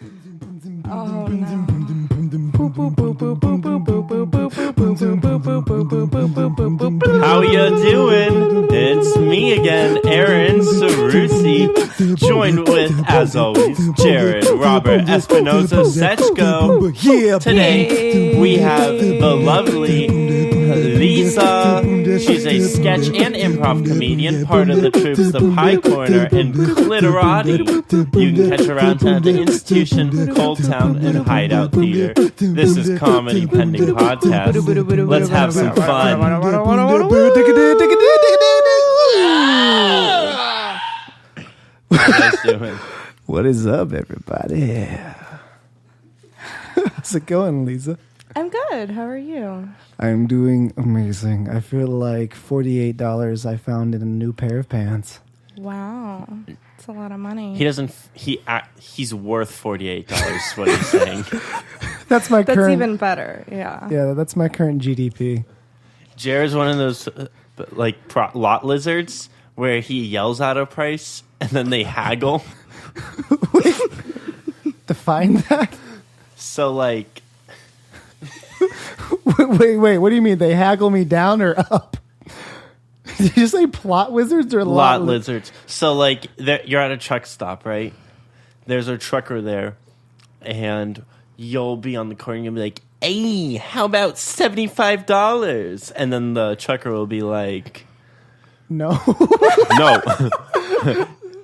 Oh, no. How you doing? It's me again, Aaron Cerruti, joined with, as always, Jared, Robert, Espinosa, Sechko. Today, we have the lovely Lisa. She's a sketch and improv comedian, part of the troops The Pie Corner and Clitorati. You can catch her around town at the Institution, Cold Town, and Hideout Theater. This is Comedy Pending Podcast. Let's have some fun. How you guys doing? What is up, everybody? How's it going, Lisa? I'm good. How are you? I'm doing amazing. I feel like $48 I found in a new pair of pants. Wow. That's a lot of money. He's worth $48, what he's saying. That's my current... That's even better, yeah. Yeah, that's my current GDP. Jared's one of those lot lizards where he yells out a price and then they haggle. Wait, define that? So like... Wait, what do you mean? They haggle me down or up? Did you say plot wizards or lot lizards? So like you're at a truck stop, right? There's a trucker there and you'll be on the corner and you'll be like, hey, how about $75? And then the trucker will be like, No. no,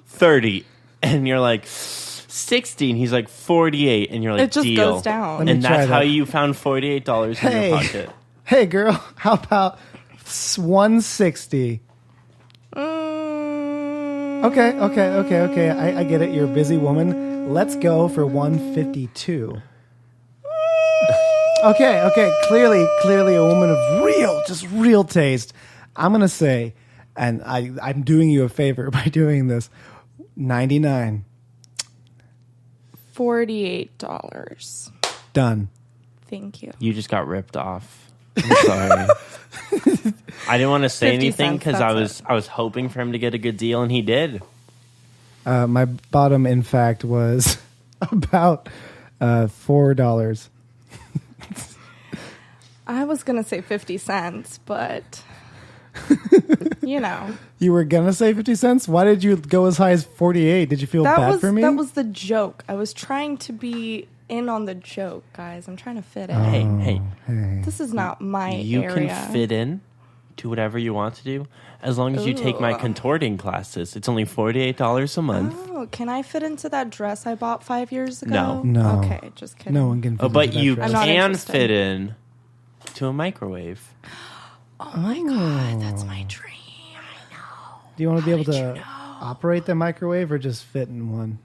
30. And you're like, 60. And he's like, 48. And you're like, it just deal. goes down. And that's how you found $48 in your pocket. Hey, girl, how about 160? Okay. I get it. You're a busy woman. Let's go for 152. Okay. Clearly a woman of real taste. I'm going to say, and I'm doing you a favor by doing this, 99. $48. Done. Thank you. You just got ripped off. I'm sorry. I didn't want to say anything because I was hoping for him to get a good deal, and he did. My bottom, in fact, was about $4. I was going to say 50 cents, but, you know. You were going to say 50 cents? Why did you go as high as 48? Did you feel bad for me? That was the joke. I was trying to be in on the joke, guys. I'm trying to fit in. Hey. This is not my area. You can fit in to whatever you want to do as long as you take my contorting classes. It's only $48 a month. Oh, can I fit into that dress I bought 5 years ago? No. Okay, just kidding. No one can fit But into you that dress. can fit in to a microwave. Oh my God, that's my dream. I know. Do you want to be able to operate the microwave or just fit in one?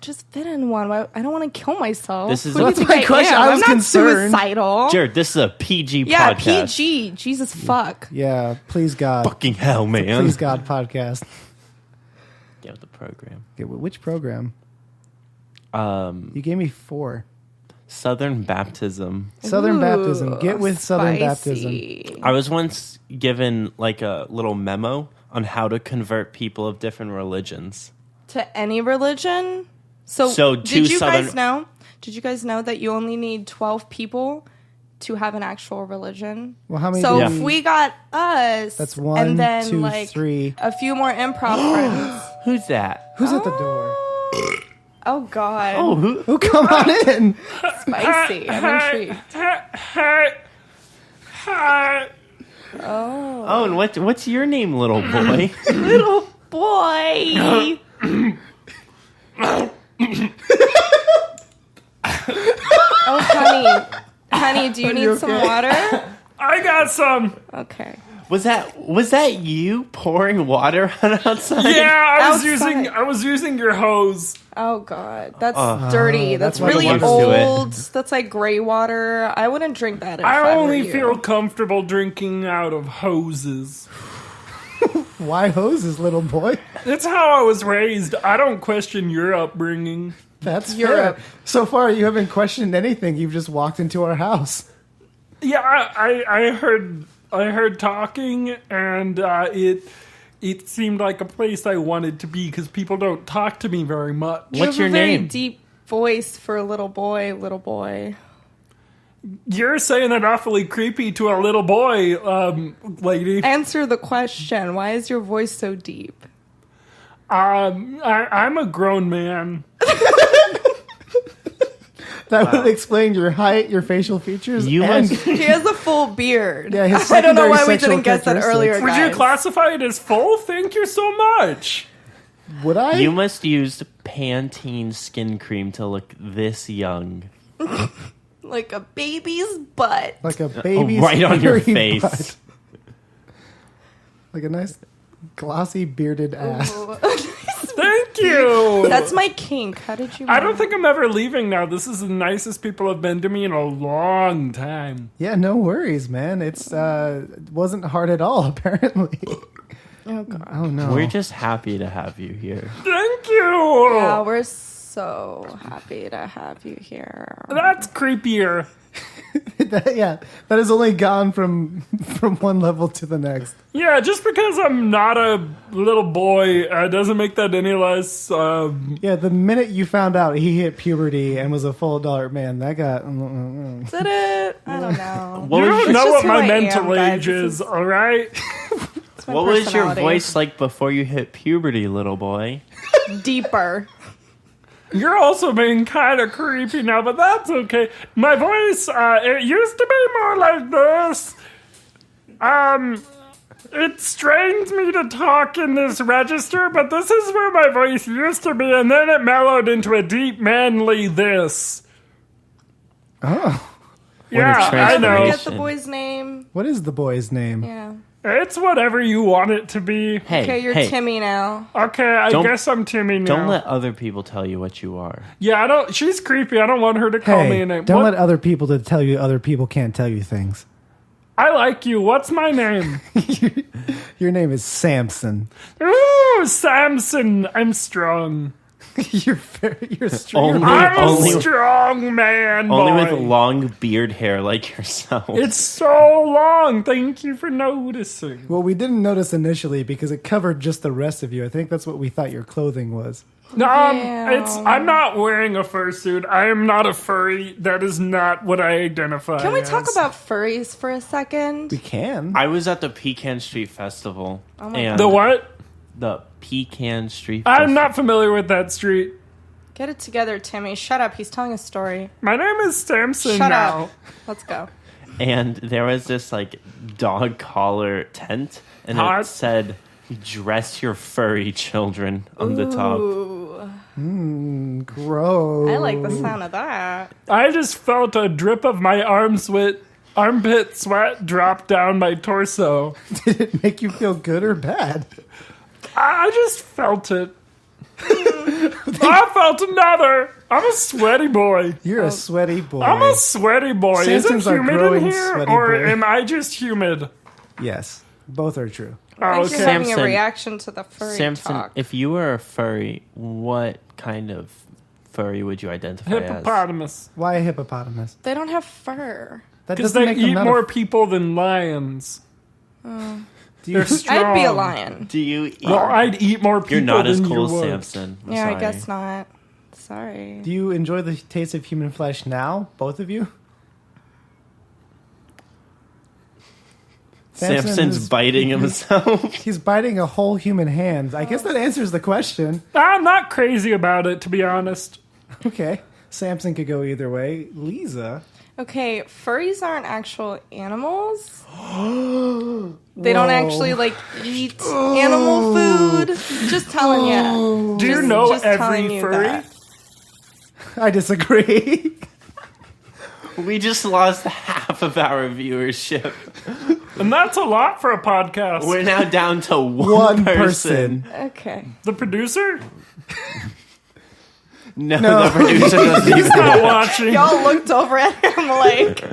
Just fit in one. I don't want to kill myself. This is What do you That's think my question. am? I was I'm not concerned. suicidal. Jared, this is a PG Yeah, podcast. PG. Jesus fuck. Yeah, please God. Fucking hell, man. Please God podcast. Get with the program. Okay, which program? Um, You gave me 4. Southern Baptism. Southern Ooh, Baptism. Get with Southern spicy. Baptism. I was once given like a little memo on how to convert people of different religions. To any religion? So to did you Southern- guys know? Did you guys know that you only need 12 people to have an actual religion? Well, how many? So do if we got us, That's 1, and then 2, like 3. a few more improv friends. Who's that? Who's at the door? Oh God! Oh, who? Oh, come on in. Spicy! I'm intrigued. Oh, and what's your name, little boy? Little boy. Oh, honey, do you need some water? I got some. Okay. Was that you pouring water on outside? Yeah, Outside. I was using your hose. Oh God, that's dirty. That's why the really water's old. That's like gray water. I wouldn't drink that. If I I were only you. feel comfortable drinking out of hoses. Why hoses, little boy? That's how I was raised. I don't question your upbringing. That's Europe. fair. So far, you haven't questioned anything. You've just walked into our house. Yeah, I heard talking, and it seemed like a place I wanted to be because people don't talk to me very much. You What's have your a very name? Deep voice for a little boy. You're saying it awfully creepy to a little boy, lady. Answer the question. Why is your voice so deep? I'm a grown man. That would explain your height, your facial features. You and must- He has a full beard. Yeah, his I don't know secondary why we sexual didn't guess that earlier, characteristics. Would guys. you classify it as full? Thank you so much. Would I? You must use Pantene skin cream to look this young. Like a baby's butt. Like a baby's right on your hairy face. butt. Like a nice glossy bearded ass. Thank you. That's my kink. How did you I know? don't think I'm ever leaving now. This is the nicest people have been to me in a long time. Yeah, no worries, man. It wasn't hard at all, apparently. Oh, God. Oh no. We're just happy to have you here. Thank you. Yeah, we're so happy to have you here. That's creepier. that has only gone from one level to the next. Yeah, just because I'm not a little boy doesn't make that any less. Yeah, the minute you found out he hit puberty and was a full adult man, that got. Is that it? I don't know. What You was don't your, know just what who my I am, mental guys. age This is, is- all right? It's my what was your personality. voice like before you hit puberty, little boy? Deeper. You're also being kind of creepy now, but that's okay. My voice, it used to be more like this. It strains me to talk in this register, but this is where my voice used to be, and then it mellowed into a deep, manly this. Oh, Yeah, I transformation. know. Forget the boy's name. what is the boy's name? Yeah. It's whatever you want it to be. Hey, Okay, you're hey, Timmy now. Okay, I Don't- guess I'm Timmy now. don't let other people tell you what you are. Yeah, I don't. She's creepy. I don't want her to call me Hey, a name. don't What- let other people to tell you other people can't tell you things. I like you. What's my name? Your name is Samson. Ooh, Samson. I'm strong. You're strong. Only- I'm a only- strong man, Only boy. with long beard hair like yourself. It's so long. Thank you for noticing. Well, we didn't notice initially because it covered just the rest of you. I think that's what we thought your clothing was. No, Damn. I'm not wearing a fursuit. I am not a furry. That is not what I identify. Can we as. talk about furries for a second? We can. I was at the Pecan Street Festival. And the what? The Pecan Street I'm Festival. not familiar with that street. Get it together, Timmy. Shut up. He's telling a story. My name is Samson Shut now. up. Let's go. And there was this like dog collar tent, and Hot. it said, "Dress your furry children" on the top. Ooh, Gross. I like the sound of that. I just felt a drip of my armpit sweat drop down my torso. Did it make you feel good or bad? I just felt it. I felt another. I'm a sweaty boy. You're a sweaty boy. I'm a sweaty boy. Samson's Is our it humid in growing here, sweaty or boy. am I just humid? Yes, both are true. Oh, I think okay. you're having Samson- a reaction to the furry Samson, talk. if you were a furry, what kind of furry would you identify as? Hippopotamus. Why a hippopotamus? They don't have fur. That Because doesn't they make them eat not more a, people than lions. do you, They're strong. I'd be a lion. Do you eat? Well, I'd eat more people You're not as than cool as you would. Samson. I'm Yeah, sorry. I guess not. Sorry. do you enjoy the taste of human flesh now, both of you? Samson Samson's is- biting himself. He's biting a whole human hand. I guess that answers the question. I'm not crazy about it, to be honest. Okay. Samson could go either way. Lisa. Okay, furries aren't actual animals. They don't actually like eat animal food. Just telling you. Do you Just- know just telling every you furry? that. I disagree. We just lost half of our viewership. And that's a lot for a podcast. We're now down to One person. person. Okay. The producer? No, No. the producer doesn't even Not watch. watching. Y'all looked over at him like,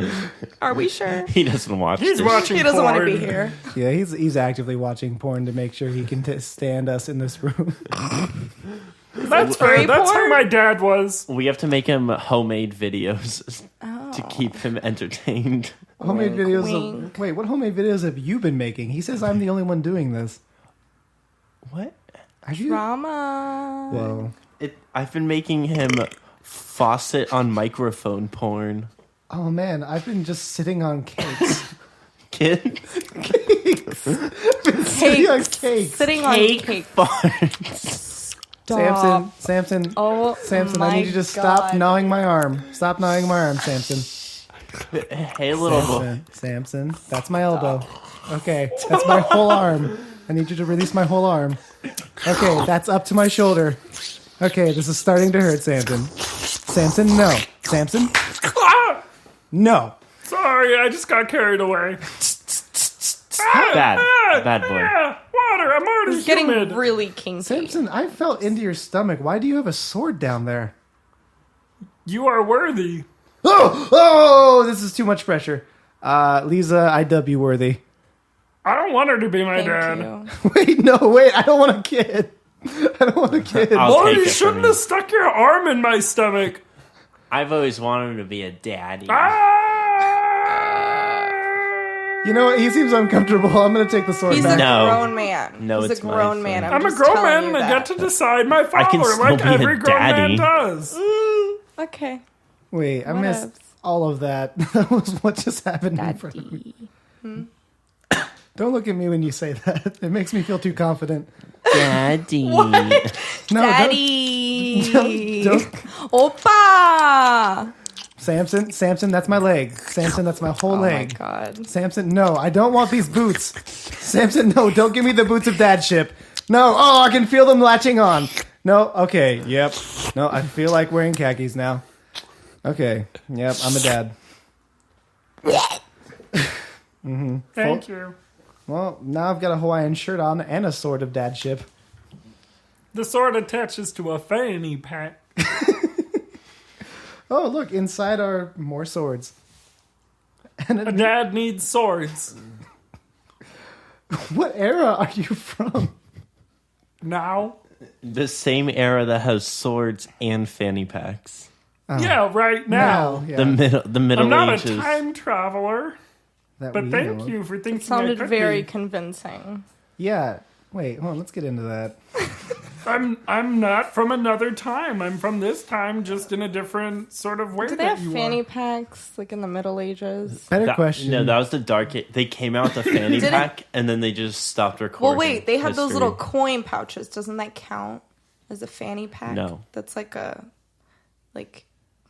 are we sure? He doesn't watch. He's this. watching He doesn't want to porn. be here. Yeah, he's actively watching porn to make sure he can stand us in this room. That's furry fair. That's how porn? my dad was. We have to make him homemade videos to keep him entertained. Homemade Wink, videos. wink. Wait, what homemade videos have you been making? He says I'm the only one doing this. What? Have you? Drama. Whoa. I've been making him faucet on microphone porn. Oh man, I've been just sitting on cakes. Kid? Sitting on cakes. Sitting on cake. Farts. Samson. Oh, Samson, my I need you to stop God. gnawing my arm. Stop gnawing my arm, Samson. Hey, little boy. Samson, that's my elbow. Okay, that's my whole arm. I need you to release my whole arm. Okay, that's up to my shoulder. Okay, this is starting to hurt, Samson. Samson, no. Samson, Ah! no. Sorry, I just got carried away. Bad boy. Ah, water, I'm already It's getting humid. really kinky. Samson, I fell into your stomach. Why do you have a sword down there? You are worthy. Oh, this is too much pressure. Lisa, I dub you worthy. I don't want her to be my Thank dad. you. Wait, I don't want a kid. I don't want a kid. I'll Oh, take you it shouldn't from you. have stuck your arm in my stomach. I've always wanted him to be a daddy. Ah! You know what? He seems uncomfortable. I'm going to take the sword He's back. a No. grown man. No, He's it's a my grown thing. man. I'm a just grown telling man you and I that. get to decide my father can still like be a every grown man daddy. does. Okay. Wait, I What missed else? all of that. That was what just happened in front of me. Don't look at me when you say that. It makes me feel too confident. Daddy. No, Daddy. Don't. Oppa. Samson, that's my leg. Samson, that's my whole Oh my leg. God. Samson, no, I don't want these boots. Samson, no, don't give me the boots of dadship. No, oh, I can feel them latching on. No, okay, yep. No, I feel like wearing khakis now. Okay, yep, I'm a dad. Thank you. Well, now I've got a Hawaiian shirt on and a sword of dadship. The sword attaches to a fanny pack. Oh, look, inside are more swords. And A dad needs swords. what era are you from? Now? The same era that has swords and fanny packs. Yeah, right now. yeah, The Middle I'm not Ages. a time traveler, that but we thank know of. you for thinking I Sounded could very be. convincing. Yeah, wait, hold on, let's get into that. I'm not from another time. I'm from this time, just in a different sort of way Do they that have you fanny are. packs like in the Middle Ages? Better That- question. No, that was the dark. They came out with a fanny Did it- pack, and then they just stopped recording. Well, wait, they have those history. little coin pouches. Doesn't that count as a fanny pack? No. That's like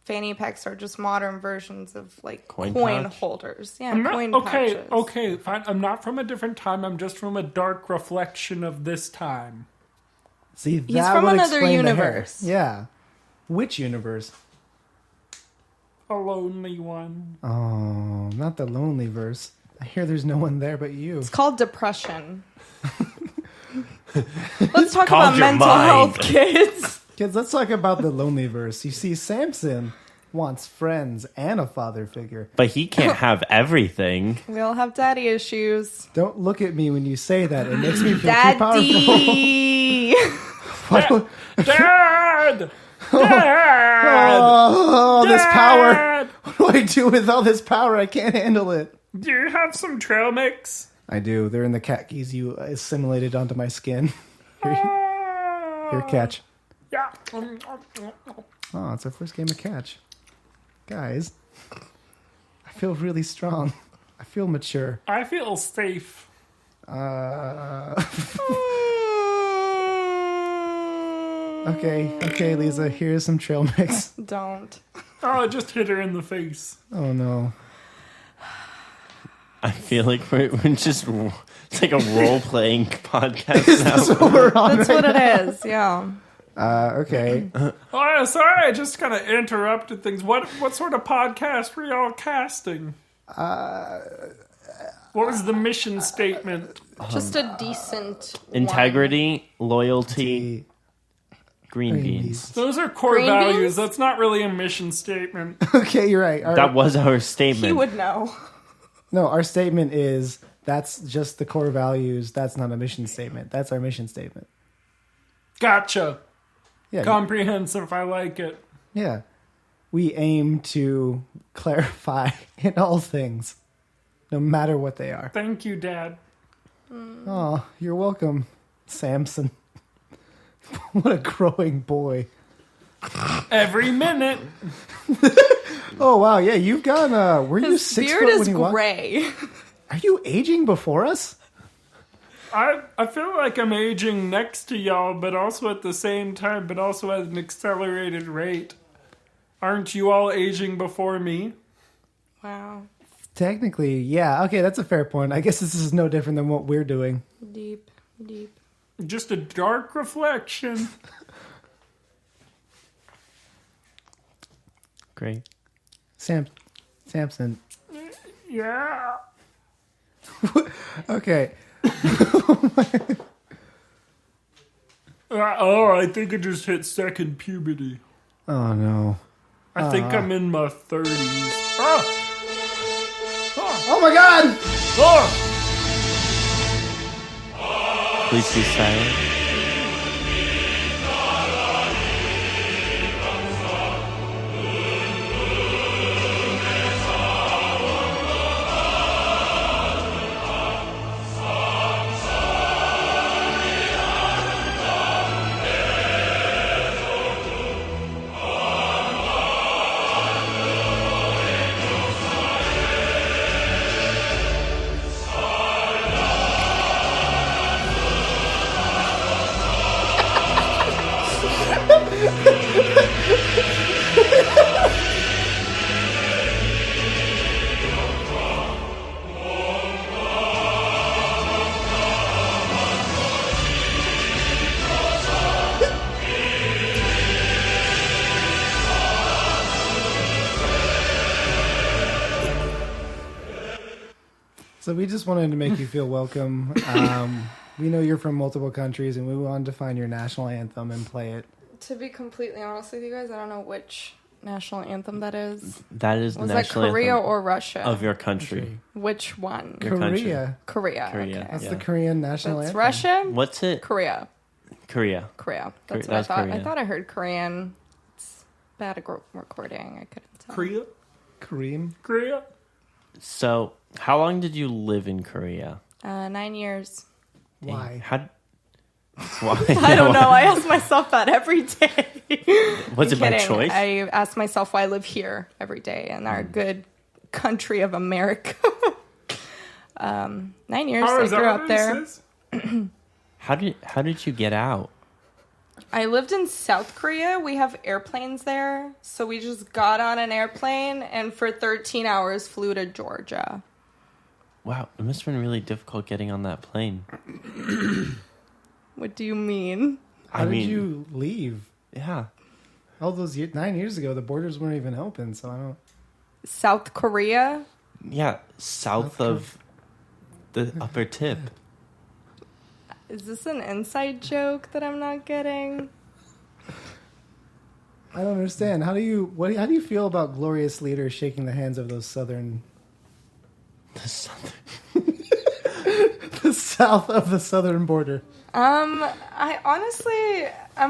fanny packs are just modern versions of like Coin coin pouch? holders. Yeah, I'm not, coin okay, pouches. okay, fine. I'm not from a different time. I'm just from a dark reflection of this time. See, that from would another explain the hair. universe. Yeah. Which universe? A lonely one. Oh, not the lonely verse. I hear there's no one there but you. It's called depression. Let's talk Called about your mental mind. health, kids. Kids, let's talk about the lonely verse. You see, Samson wants friends and a father figure. But he can't have everything. We all have daddy issues. Don't look at me when you say that. It makes me feel too powerful. Daddy. Why do- Dad! Dad! Oh, this power. Dad! What do I do with all this power? I can't handle it. Do you have some trail mix? I do. They're in the khakis you assimilated onto my skin. Here, catch. Yeah. Oh, it's our first game of catch. Guys, I feel really strong. I feel mature. I feel safe. Okay, Lisa, here's some trail mix. Don't. Oh, I just hit her in the face. Oh no. I feel like we're just. It's like a role playing podcast now. That's what we're on. That's what it is. Yeah. Okay. Oh, sorry, I just kind of interrupted things. What sort of podcast were y'all casting? What was the mission statement? Just a decent Integrity, loyalty, green Green beans. beans. Those are core Green values. beans? That's not really a mission statement. Okay, you're right. That was our statement. He would know. No, our statement is that's just the core values. That's not a mission statement. That's our mission statement. Gotcha. Yeah. Comprehensive. I like it. Yeah. We aim to clarify in all things, no matter what they are. Thank you, Dad. Oh, you're welcome, Samson. What a growing boy. Every minute. Oh wow, yeah, you've gone. Were you His 6 beard foot is when you walked? gray. Are you aging before us? I feel like I'm aging next to y'all, but also at the same time, but also at an accelerated rate. Aren't you all aging before me? Wow. Technically, yeah. Okay, that's a fair point. I guess this is no different than what we're doing. Deep. Just a dark reflection. Great. Samson. Yeah. Okay. I think I just hit second puberty. Oh no. I think I'm in my 30s. Oh my God! Please be silent. So we just wanted to make you feel welcome. We know you're from multiple countries, and we wanted to find your national anthem and play it. To be completely honest with you guys, I don't know which national anthem that is. That is the Was that national Korea anthem or Russia? of your country. Which one? Your country. Korea. Korea. Korea. Okay. That's Yeah. the Korean national That's anthem. Russia. What's it? Korea. Korea. That's what That's I thought. Korea. I thought I heard Korean. It's bad recording. I couldn't tell. Korean. So, how long did you live in Korea? 9 years. Why? Why? I don't know. I ask myself that every day. Was it by Kidding. choice? I ask myself why I live here every day in our good country of America. 9 years. I grew up there. How did you get out? I lived in South Korea. We have airplanes there. So we just got on an airplane and for 13 hours flew to Georgia. Wow, it must have been really difficult getting on that plane. What do you mean? How did you leave? Yeah. All those 9 years ago, the borders weren't even open, so I don't... South Korea? Yeah, south of the upper tip. Is this an inside joke that I'm not getting? I don't understand. How do you feel about glorious leaders shaking the hands of those southern... The southern. the south of the southern border? I honestly, I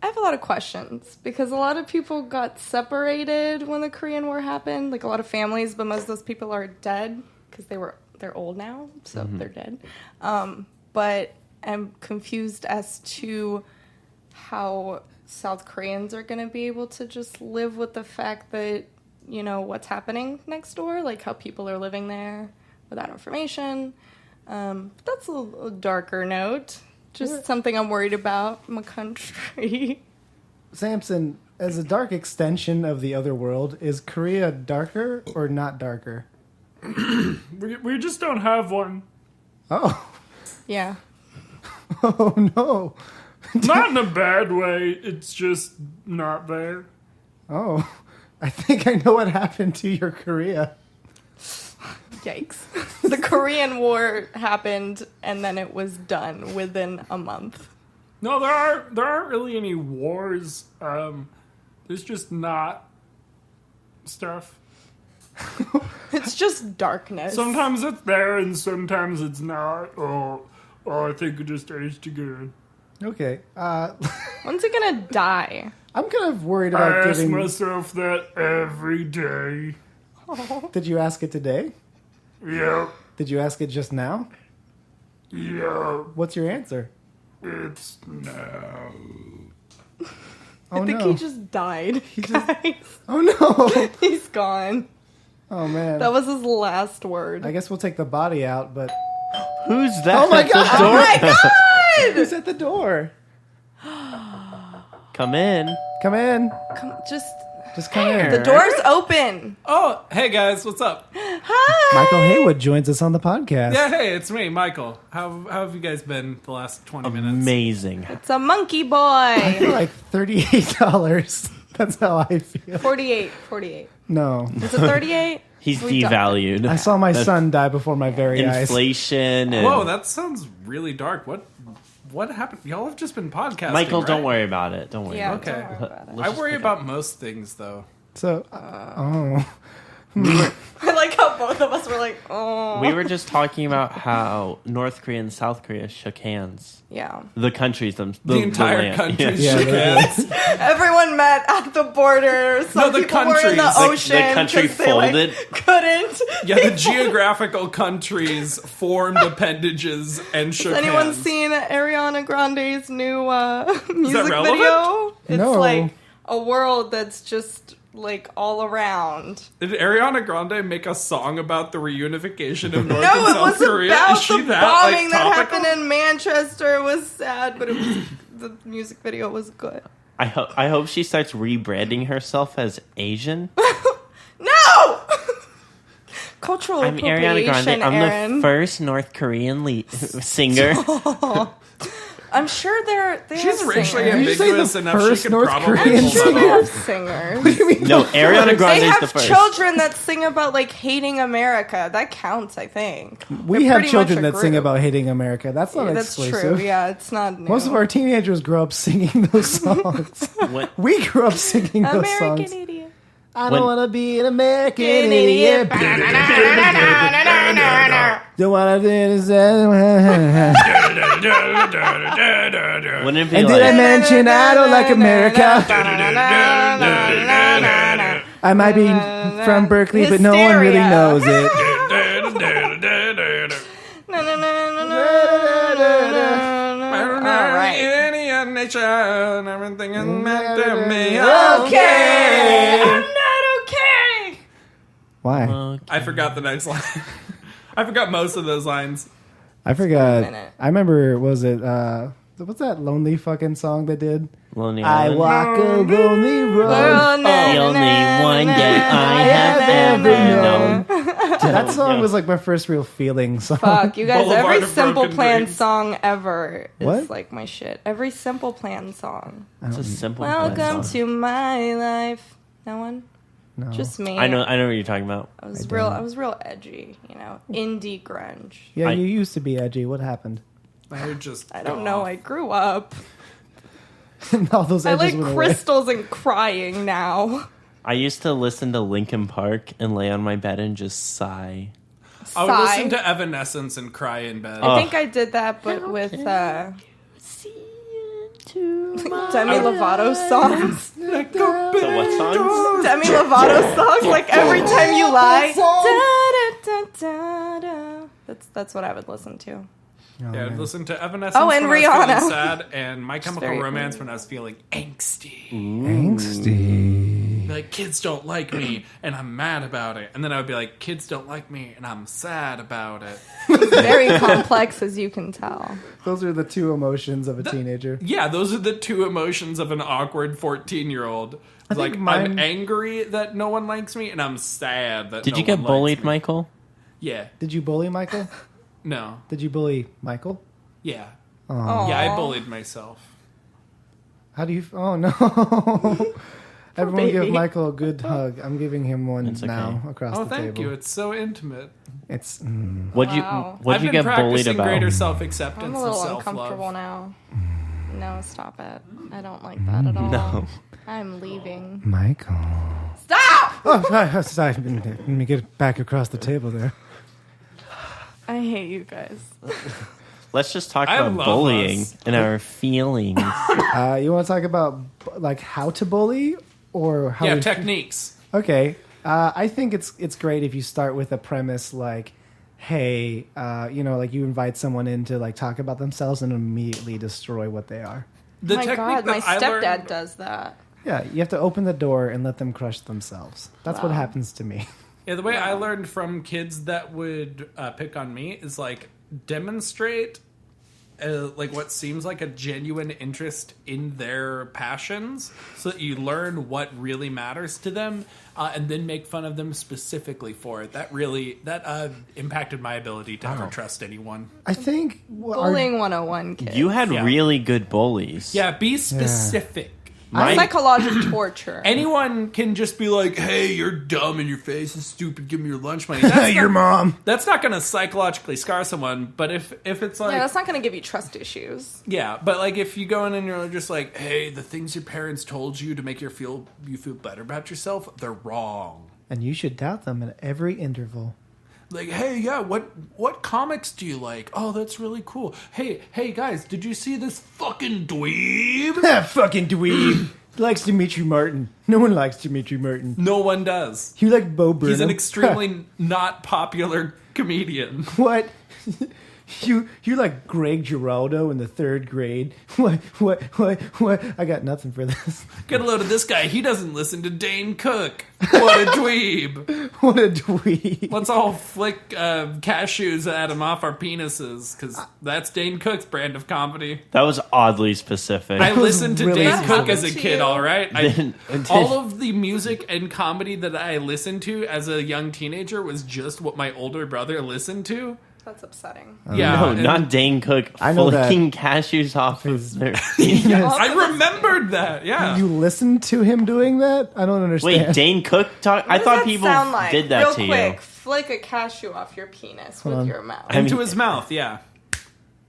have a lot of questions because a lot of people got separated when the Korean War happened, like a lot of families, but most of those people are dead because they're old now, so they're dead. But I'm confused as to how South Koreans are going to be able to just live with the fact that, you know, what's happening next door, like how people are living there without information. That's a darker note. Just something I'm worried about in my country. Samson, as a dark extension of the other world, is Korea darker or not darker? We just don't have one. Oh. Yeah. Oh, no. Not in a bad way. It's just not there. Oh. I think I know what happened to your Korea. Yikes. The Korean War happened and then it was done within a month. No, there aren't really any wars. There's just not stuff. It's just darkness. Sometimes it's there and sometimes it's not. Oh, I think it just aged again. Okay. When's it gonna die? I'm kind of worried I about ask giving... myself that every day. Did you ask it today? Yep. Did you ask it just now? Yeah. What's your answer? It's no. Oh I think no. he just died. Guys, Oh no. he's gone. Oh man. That was his last word. I guess we'll take the body out, but Who's that? Oh my at the God! door? Oh my god! who's at the door? Come in. Come in. Come, just come in. the door's open. Oh, hey guys, what's up? Hi. Michael Haywood joins us on the podcast. Yeah, hey, it's me, Michael. How have you guys been the last 20 minutes? Amazing. It's a monkey boy. Like $38. That's how I feel. 48. No. Is it 38? He's We don't- devalued. I saw my son die before my very eyes. Inflation. And Whoa, that sounds really dark. What happened? Y'all have just been podcasting, Michael, don't right? worry about it. Don't worry. Yeah. about Okay. Don't worry about it. Let's I just worry pick about most things, though. So, I like how both of us were like, oh. We were just talking about how North Korea and South Korea shook hands. Yeah. The countries, the entire land. country Yeah. shook hands. Everyone met at the border. Some the people were in the countries. The ocean. country 'cause they, like, folded. couldn't. Yeah, the geographical countries formed appendages and shook Has anyone hands. seen Ariana Grande's new music relevant? video? It's No. like a world that's just like all around. Did Ariana Grande make a song about the reunification of North No, and it South was Korea? about Is she the that bombing that topical? happened in Manchester. It was sad, but it was the music video was good. I hope she starts rebranding herself as Asian. No! Cultural I'm Ariana appropriation, Grande. I'm Aaron. the first North Korean singer. I'm sure they She's have racially singers. Did you say ambiguous the enough she first could North probably Korean pull Sure that they off. have singers. No, Ariana Grande They is the have first. children that sing about like hating America. That counts, I think. we They're have pretty children much a that sing group. about hating America. That's not Yeah, that's exclusive. true. Yeah, it's not new. Most of our teenagers grow up singing those songs. When- We grew up singing those American songs. idiot. I When- don't want to be an American An idiot. idiot. Don't want to be Wouldn't it be And did I like mention I don't like America? I might be from Berkeley, but no one really Hysteria. knows it. All right. Everything is meant to be Okay. I'm not okay. Why? I forgot the next line. I forgot most of those lines. I forgot. minute. I remember, was it, what's that lonely fucking song they did? Lonely I Island? walk a lonely road. The only one that I have ever known. That song was like my first real feeling song. Fuck, you guys, Boulevard every of Simple Broken Plan Dreams. song ever is What? like my shit. Every Simple Plan song. It's a simple Welcome song. to my life. No one? No. Just me. I know what you're talking about. I was real edgy, you know. Indie grunge. Yeah, I- you used to be edgy. What happened? I just. I don't know. I grew up. All those I edges like went away. crystals and crying now. I used to listen to Linkin Park and lay on my bed and just sigh. I would Sigh. listen to Evanescence and cry in bed. I think I did that, but with Demi Lovato songs. So what songs? Demi Lovato songs, like every time you lie. Da, da, da, da, da. That's what I would listen to. Yeah, I'd listen to Evanescence Oh, and when I was feeling Rihanna. sad, and My Chemical very Romance pretty. when I was feeling angsty. Angsty. Like, kids don't like me, and I'm mad about it. And then I would be like, kids don't like me, and I'm sad about it. Very complex, as you can tell. Those are the two emotions of a teenager. Yeah, those are the two emotions of an awkward 14-year-old. Like, think mine- I'm angry that no one likes me, and I'm sad that Did no you get one bullied, likes me. Michael? Yeah. Did you bully Michael? No. Did you bully Michael? Yeah. Oh. Yeah, I bullied myself. How do you? Oh no! Everyone give baby. Michael a good hug. I'm giving him one It's okay. now across Oh, the thank table. you. It's so intimate. It's What'd Wow. you I've get been bullied practicing about? greater I'm self-acceptance a and little self-love. uncomfortable now. No, stop it. I don't like that at all. No. I'm leaving. Michael. Stop! Oh, sorry. Let me get back across the table there. I hate you guys. Let's just talk I about love bullying us. and our feelings. You want to talk about like how to bully or how? Yeah, we- techniques. Okay. I think it's great if you start with a premise like, hey, like you invite someone in to like talk about themselves and immediately destroy what they are. The My technique God, my that I stepdad learned, does that. Yeah, you have to open the door and let them crush themselves. That's what happens to me. Yeah, the way I learned from kids that would pick on me is like demonstrate like what seems like a genuine interest in their passions, so that you learn what really matters to them, and then make fun of them specifically for it. That impacted my ability to ever trust anyone. I think Bullying 101, kid. You had really good bullies. Yeah, be specific. Psychological torture. Anyone can just be like, "Hey, you're dumb and your face is stupid. Give me your lunch money." That's your mom. That's not going to psychologically scar someone. But if it's like, yeah, that's not going to give you trust issues. yeah, but like if you go in and you're just like, "Hey, the things your parents told you to make you feel better about yourself, they're wrong." And you should doubt them at every interval. Like, hey, yeah, what comics do you like? Oh, that's really cool. Hey, guys, did you see this fucking dweeb? Fucking dweeb. He likes Dimitri Martin. No one likes Dimitri Martin. No one does. You like Bo Burnham? He's an extremely not popular comedian. What? You like Greg Giraldo in the 3rd grade? What? I got nothing for this. Get a load of this guy. He doesn't listen to Dane Cook. What a dweeb. What a dweeb. Let's all flick cashews at him off our penises, because that's Dane Cook's brand of comedy. That was oddly specific. I listened to really Dane Cook specific. as a kid, You. all right? All of the music and comedy that I listened to as a young teenager was just what my older brother listened to. That's upsetting. Yeah, No, and not Dane Cook I know that. flicking cashews off of their... I remembered that, yeah. You listened to him doing that? I don't understand. Wait, Dane Cook talk? I What thought does that people sound like? did that Real to quick, you. flick a cashew off your penis with on. your mouth. I mean- Into his mouth, yeah.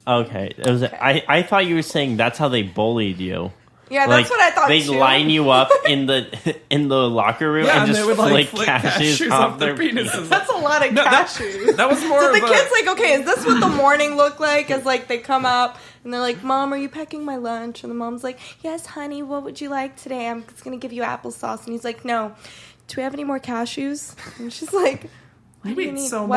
Okay. It was, I thought you were saying that's how they bullied you. Yeah, that's what I thought They'd too. line you up in the locker room Yeah, and and just they would like flick flick cashews off off their their penises. That's a lot of No, cashews. That was more So of the a... kid's like, okay, is this what the morning looked like? As like they come up and they're like, Mom, are you packing my lunch? And the mom's like, yes, honey, what would you like today? I'm just going to give you applesauce. And he's like, no. Do we have any more cashews? And she's like, why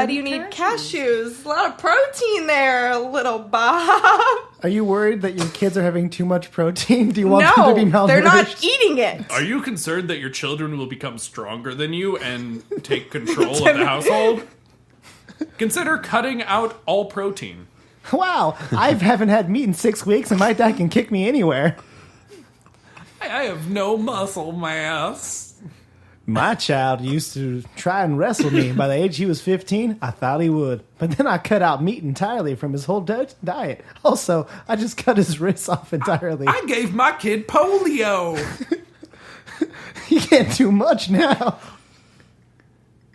do you need cashews? A lot of protein there, little Bob. Are you worried that your kids are having too much protein? Do you want them to be No, malnourished? they're not eating it. Are you concerned that your children will become stronger than you and take control of the household? Consider cutting out all protein. Wow, I haven't had meat in 6 weeks and my dad can kick me anywhere. I have no muscle mass. My child used to try and wrestle me. By the age he was 15, I thought he would. But then I cut out meat entirely from his whole diet. Also, I just cut his wrists off entirely. I gave my kid polio. He can't do much now.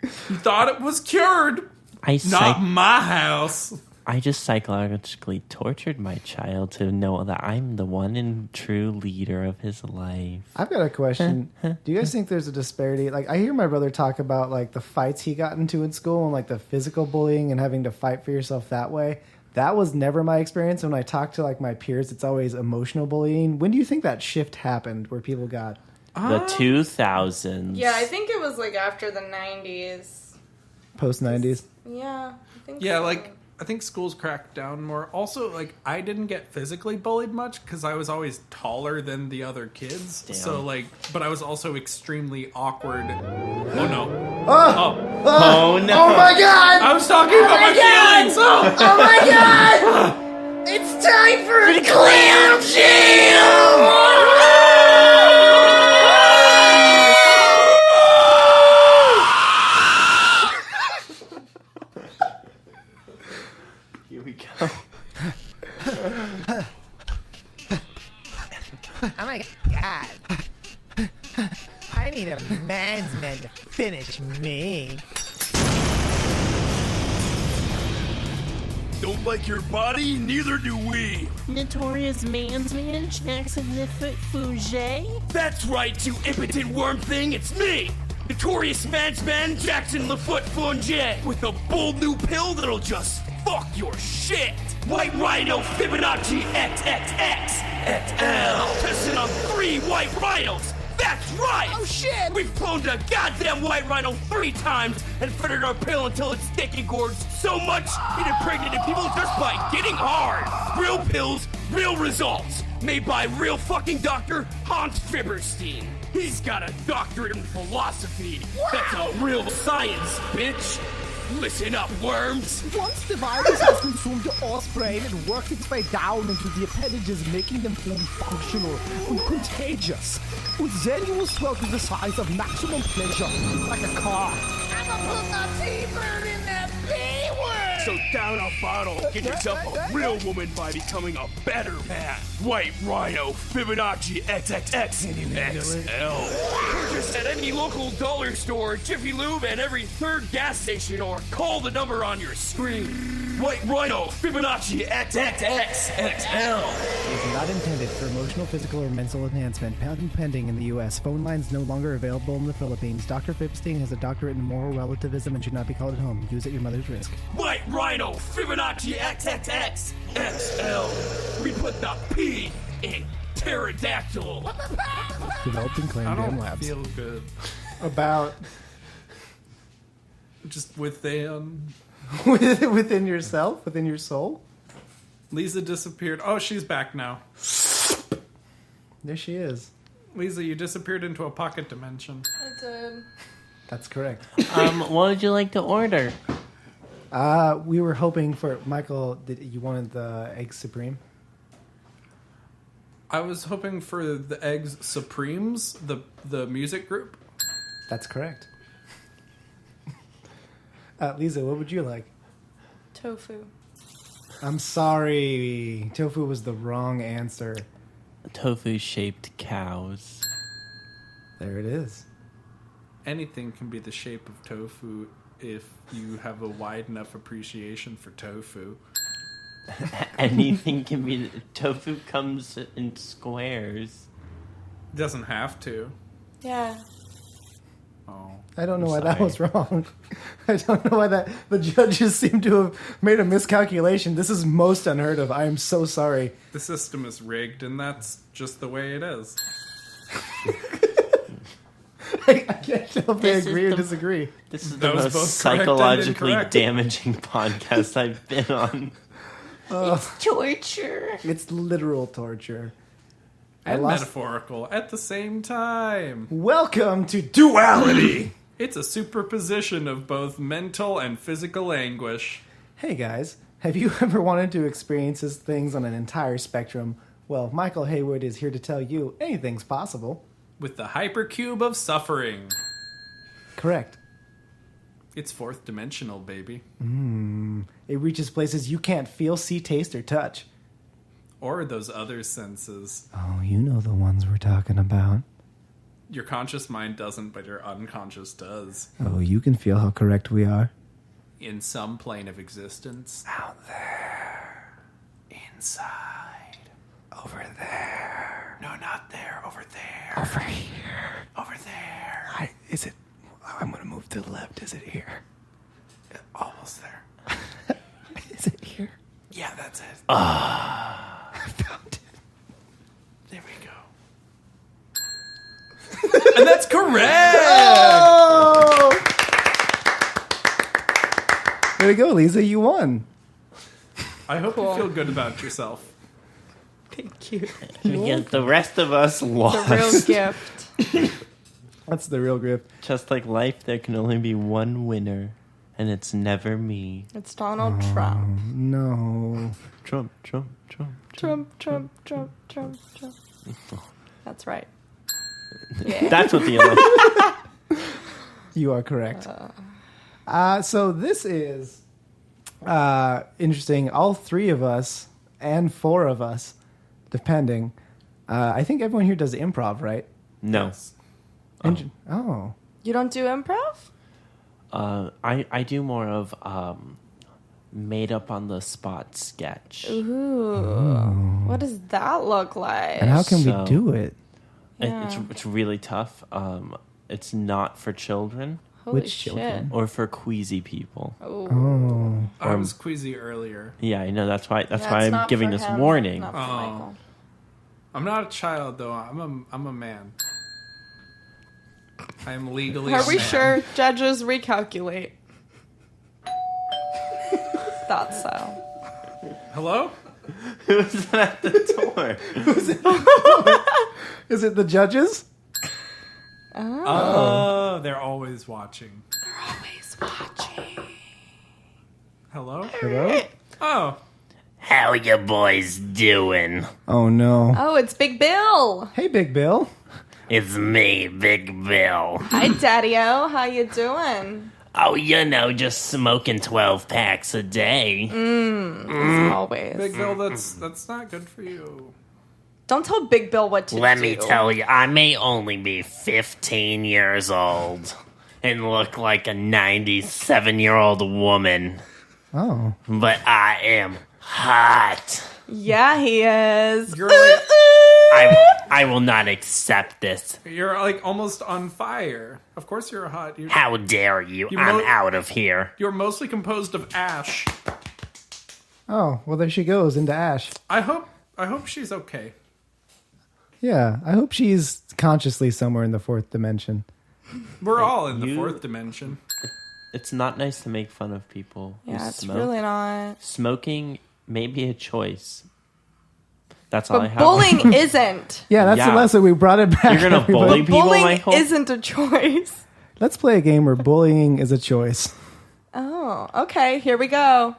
He thought it was cured. Not my house. I just psychologically tortured my child to know that I'm the one and true leader of his life. I've got a question. Do you guys think there's a disparity? Like, I hear my brother talk about, like, the fights he got into in school and, like, the physical bullying and having to fight for yourself that way. That was never my experience. When I talk to, like, my peers, it's always emotional bullying. When do you think that shift happened where people got... The 2000s. Yeah, I think it was like after the 90s. Post-90s? Yeah, I think Yeah, so. like, I think schools cracked down more. Also, like, I didn't get physically bullied much because I was always taller than the other kids. Damn. So, like, but I was also extremely awkward. Oh, no. Oh no! Oh my god! I was talking about my feelings! Oh! Oh my god! It's time for a clam jam! Here we go. Oh my god. I need a man's man to finish me. Don't like your body? Neither do we. Notorious man's man, Jackson the Foot Fouget. That's right, you impotent worm thing. It's me, Notorious Man's Man Jackson LaFoot Fonje, with a bold new pill that'll just fuck your shit. White Rhino Fibonacci XXX XL. Testing on 3 white rhinos. That's right! Oh shit! We've cloned a goddamn white rhino 3 times and fitted our pill until it's thick and gorged so much it impregnated people just by getting hard. Real pills, real results. made by real fucking Dr. Hans Fibberstein. He's got a doctorate in philosophy. That's a real science, bitch. Listen up, worms. Once the virus has consumed the horse brain and worked its way down into the appendages, making them fully functional and contagious. And then you will swell to the size of maximum pleasure, like a car. I'ma put my T-bird in that B-word! So down a bottle, get yourself a real woman by becoming a better man. White Rhino Fibonacci XXX Purchase at any local dollar store, Jiffy Lube, and every third gas station, or call the number on your screen. White Rhino Fibonacci XXXXL. Is not intended for emotional, physical, or mental enhancement. Patent pending in the U.S. Phone lines no longer available in the Philippines. Dr. Fibstein has a doctorate in moral relativism and should not be called at home. Use at your mother's risk. White Rhino Fibonacci XXXXL. We put the P in pterodactyl. Developed in I Clandam don't Labs. feel good. About Just within. within yourself, within your soul. Lisa disappeared. Oh, she's back now. There she is. Lisa, you disappeared into a pocket dimension. I did. That's correct. What would you like to order? We were hoping for Michael. Did you wanted the egg supreme? I was hoping for the Eggs Supremes, the music group. That's correct. Lisa, what would you like? Tofu. I'm sorry. Tofu was the wrong answer. Tofu-shaped cows. There it is. Anything can be the shape of tofu if you have a wide enough appreciation for tofu. Anything can be... Tofu comes in squares. Doesn't have to. Yeah. Oh. I don't know why sorry. that was wrong. I don't know why that... The judges seem to have made a miscalculation. This is most unheard of. I am so sorry. The system is rigged, and that's just the way it is. I can't tell if I This is agree or the- disagree. This is That the was most both correct and psychologically incorrect. damaging podcast I've been on. Torture. It's literal torture. And lost- metaphorical at the same time. Welcome to Duality! It's a superposition of both mental and physical anguish. Hey guys, have you ever wanted to experience things on an entire spectrum? Well, Michael Haywood is here to tell you anything's possible. With the hypercube of suffering. Correct. It's fourth dimensional, baby. It reaches places you can't feel, see, taste, or touch. Or those other senses. Oh, you know the ones we're talking about. Your conscious mind doesn't, but your unconscious does. Oh, you can feel how correct we are. In some plane of existence. Out there. Inside. Over there. No, not there. Over there. Over here. Over there. Is it... I'm going to move to the left. Is it here? Almost there. Is it here? Yeah, that's it. I found it. There we go. And that's correct! Oh! Way to go, Lisa. You won. I hope Cool. you feel good about yourself. Thank you. Yet the rest of us The lost. real gift. That's the real grip. Just like life, there can only be one winner, and it's never me. It's Donald Trump. No. Trump, Trump, Trump. Trump, Trump, Trump, Trump, Trump. That's right. Yeah. That's what the election. You are correct. So this is interesting. All three of us and four of us, depending. I think everyone here does improv, right? No. Oh. You don't do improv? I do more of made up on the spot sketch. Ooh. What does that look like? And how can So- we do it? It's really tough. It's not for children Holy Which shit. children? or for queasy people. Oh. Oh. I was queasy earlier. Yeah, I know. That's why Yeah, I'm it's not giving for this him, warning. not for Oh. Michael. I'm not a child, though. I'm a man. I am legally Are a we man. sure? Judges recalculate. Thought so. Hello? Who's at the door? Is it the judges? Oh, they're always watching. Always watching. Hello? Hello? Oh. How you boys doing? Oh, no. Oh, it's Big Bill. Hey, Big Bill. It's me, Big Bill. Hi, Daddy-O. How you doing? Oh, just smoking 12 packs a day. Always. Big Bill, that's not good for you. Don't tell Big Bill what to do. Let me tell you, I may only be 15 years old and look like a 97-year-old woman, Oh. but I am hot. Yeah, he is. You're like I will not accept this. you're like almost on fire. Of course you're hot. How dare you? You I'm mo- out of here. You're mostly composed of ash. Oh, well, there she goes into ash. I hope she's okay. Yeah, I hope she's consciously somewhere in the fourth dimension. We're all in the you- fourth dimension. It's not nice to make fun of people who Yeah, it's smoke. really not. Smoking may be a choice. That's all I But have. bullying isn't. Yeah, that's the Yeah. lesson. We brought it back. You're gonna everybody. bully people, Bullying Michael? isn't a choice. Let's play a game where bullying is a choice. Oh, okay. Here we go.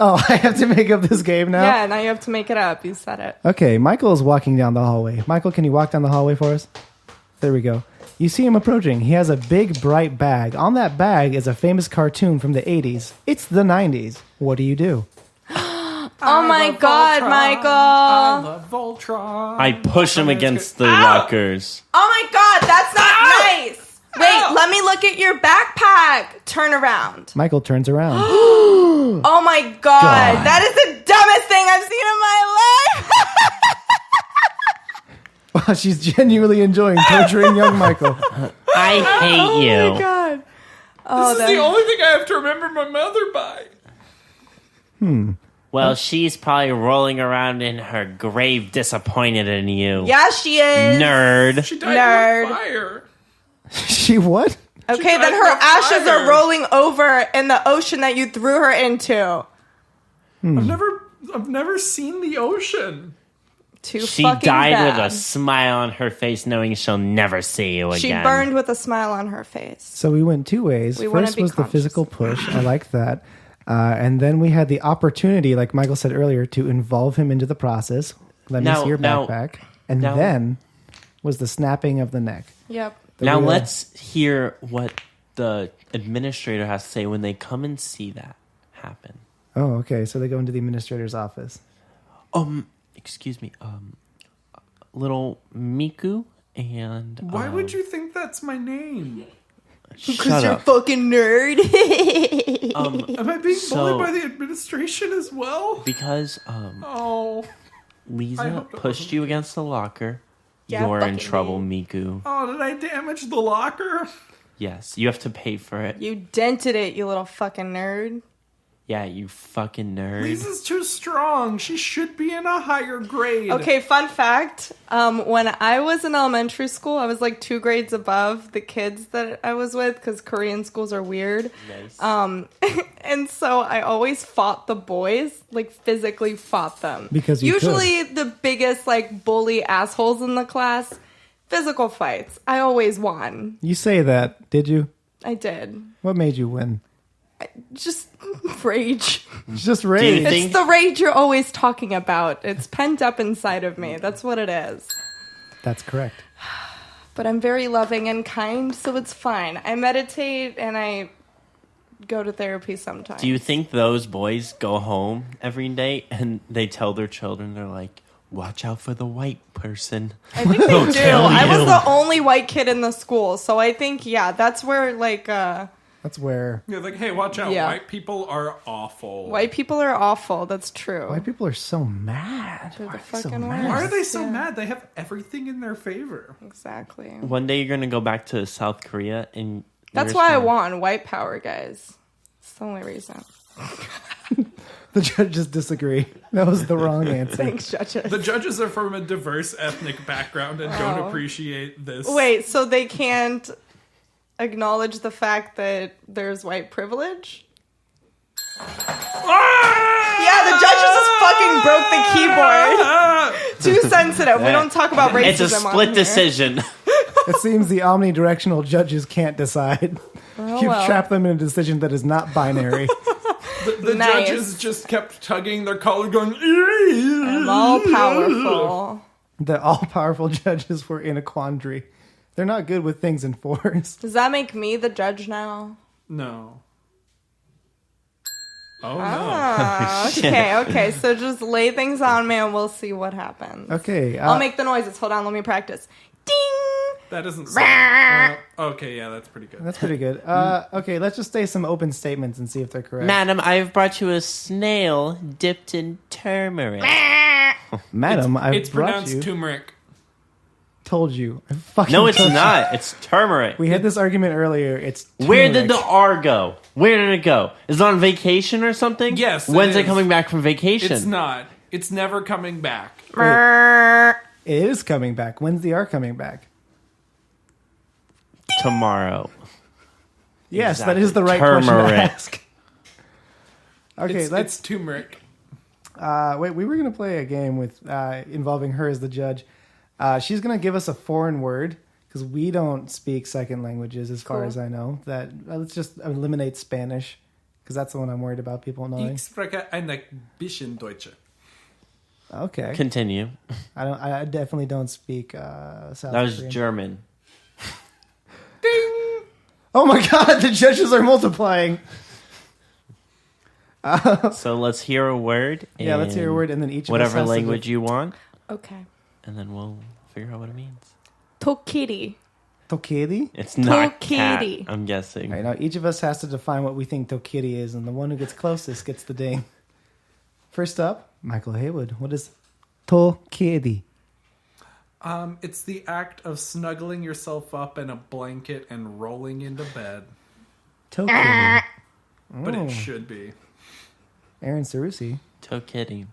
Oh, I have to make up this game now? Yeah, now you have to make it up. You said it. Okay, Michael is walking down the hallway. Michael, can you walk down the hallway for us? There we go. You see him approaching. He has a big, bright bag. On that bag is a famous cartoon from the 80s. It's the 90s. What do you do? Oh my God, I Michael. love Voltron. I push him against the lockers. Oh my God, that's not nice. Wait, let me look at your backpack. Turn around. Michael turns around. Oh my God, that is the dumbest thing I've seen in my life. Wow, she's genuinely enjoying torturing young Michael. I hate you. Oh my God. Oh, This is the only thing I have to remember my mother by. Well, she's probably rolling around in her grave disappointed in you. Yeah, she is. Nerd. She died Nerd. in a fire. She what? Okay, died then in her a ashes fire. are rolling over in the ocean that you threw her into. I've never seen the ocean. Too She fucking died bad. with a smile on her face knowing she'll never see you again. She burned with a smile on her face. So we went two ways. We wanna First be was the conscious. physical push. I like that. And then we had the opportunity, like Michael said earlier, to involve him into the process. Let me Now- see your now- backpack. And now- then was the snapping of the neck. Yep. Now real- let's hear what the administrator has to say when they come and see that happen. Oh, okay. So they go into the administrator's office. Excuse me, little Miku and Why would you think that's my name? shut up. Fucking nerd. Am I being So- bullied by the administration as well? Because Oh. I Lisa hope it pushed you against the locker. Yeah, You're in fucking trouble, me. Miku. Oh, did I damage the locker? Yes, you have to pay for it. You dented it, you little fucking nerd. Yeah, you fucking nerd. Lisa's too strong. She should be in a higher grade. Okay, fun fact. When I was in elementary school, I was like 2 grades above the kids that I was with because Korean schools are weird. Nice. And so I always fought the boys, like physically fought them. Because you usually the biggest like bully assholes in the class, physical fights. I always won. You say that, did you? I did. What made you win? Just rage. Just Do you rage. think- It's the rage you're always talking about. It's pent up inside of me. That's what it is. That's correct. But I'm very loving and kind, so it's fine. I meditate and I go to therapy sometimes. Do you think those boys go home every day and they tell their children, they're like, watch out for the white person? I think they do. tell I was you. the only white kid in the school, so I think, yeah, that's where, like, That's where Yeah, like, hey, watch out. Yeah. White people are awful. white people are awful. That's true. white people are so mad. They're the Why are they so fucking mad? worst. Why are they so Yeah. mad? They have everything in their favor. Exactly. One day you're going to go back to South Korea and... That's you're why I just gonna- won. White power, guys. It's the only reason. The judges disagree. That was the wrong answer. Thanks, judges. The judges are from a diverse ethnic background and don't Oh. appreciate this. Wait, so they can't acknowledge the fact that there's white privilege? Ah! Yeah, the judges is fucking broke the keyboard. Too sensitive. We don't talk about racism. It's a split on here. decision. It seems the omnidirectional judges can't decide. You've well. trapped them in a decision that is not binary. The Nice. judges just kept tugging their collar, going. I'm all powerful. The all-powerful judges were in a quandary. They're not good with things in fours. Does that make me the judge now? No. Oh no. Ah, okay. So just lay things on me and we'll see what happens. Okay. I'll make the noises. Hold on, let me practice. Ding! That doesn't sound... okay, yeah, that's pretty good. That's pretty good. Okay, let's just say some open statements and see if they're correct. Madam, I have brought you a snail dipped in turmeric. Madam, I've It's brought pronounced you. turmeric. Told you. I fucking No, it's told you. not. It's turmeric. We had this argument earlier. It's Where did turmeric. the R go? Where did it go? Is it on vacation or something? Yes, it When's it is. coming back from vacation? It's not. It's never coming back. It is coming back. When's the R coming back? Tomorrow. Yes, Exactly. that is the right question to Turmeric. ask. Okay, It's let's. turmeric. Wait, we were going to play a game with involving her as the judge. She's going to give us a foreign word because we don't speak second languages as far Cool. as I know. That let's just eliminate Spanish because that's the one I'm worried about people knowing. Ich spreche ein bisschen Deutsche. Okay, Continue. I definitely don't speak South That was Korean. German. Oh my god, the judges are multiplying. So let's hear a word. Yeah, let's hear a in word and then each of us whatever has to language you want, Okay. and then we'll figure out what it means. Tokiri. Tokiri. It's not cat, Tokiri. I'm guessing. All right, now each of us has to define what we think Tokiri is, and the one who gets closest gets the ding. First up, Michael Haywood. What is Tokiri? It's the act of snuggling yourself up in a blanket and rolling into bed. Tokiri. But it should be. Aaron Sarusi. Toe kitty.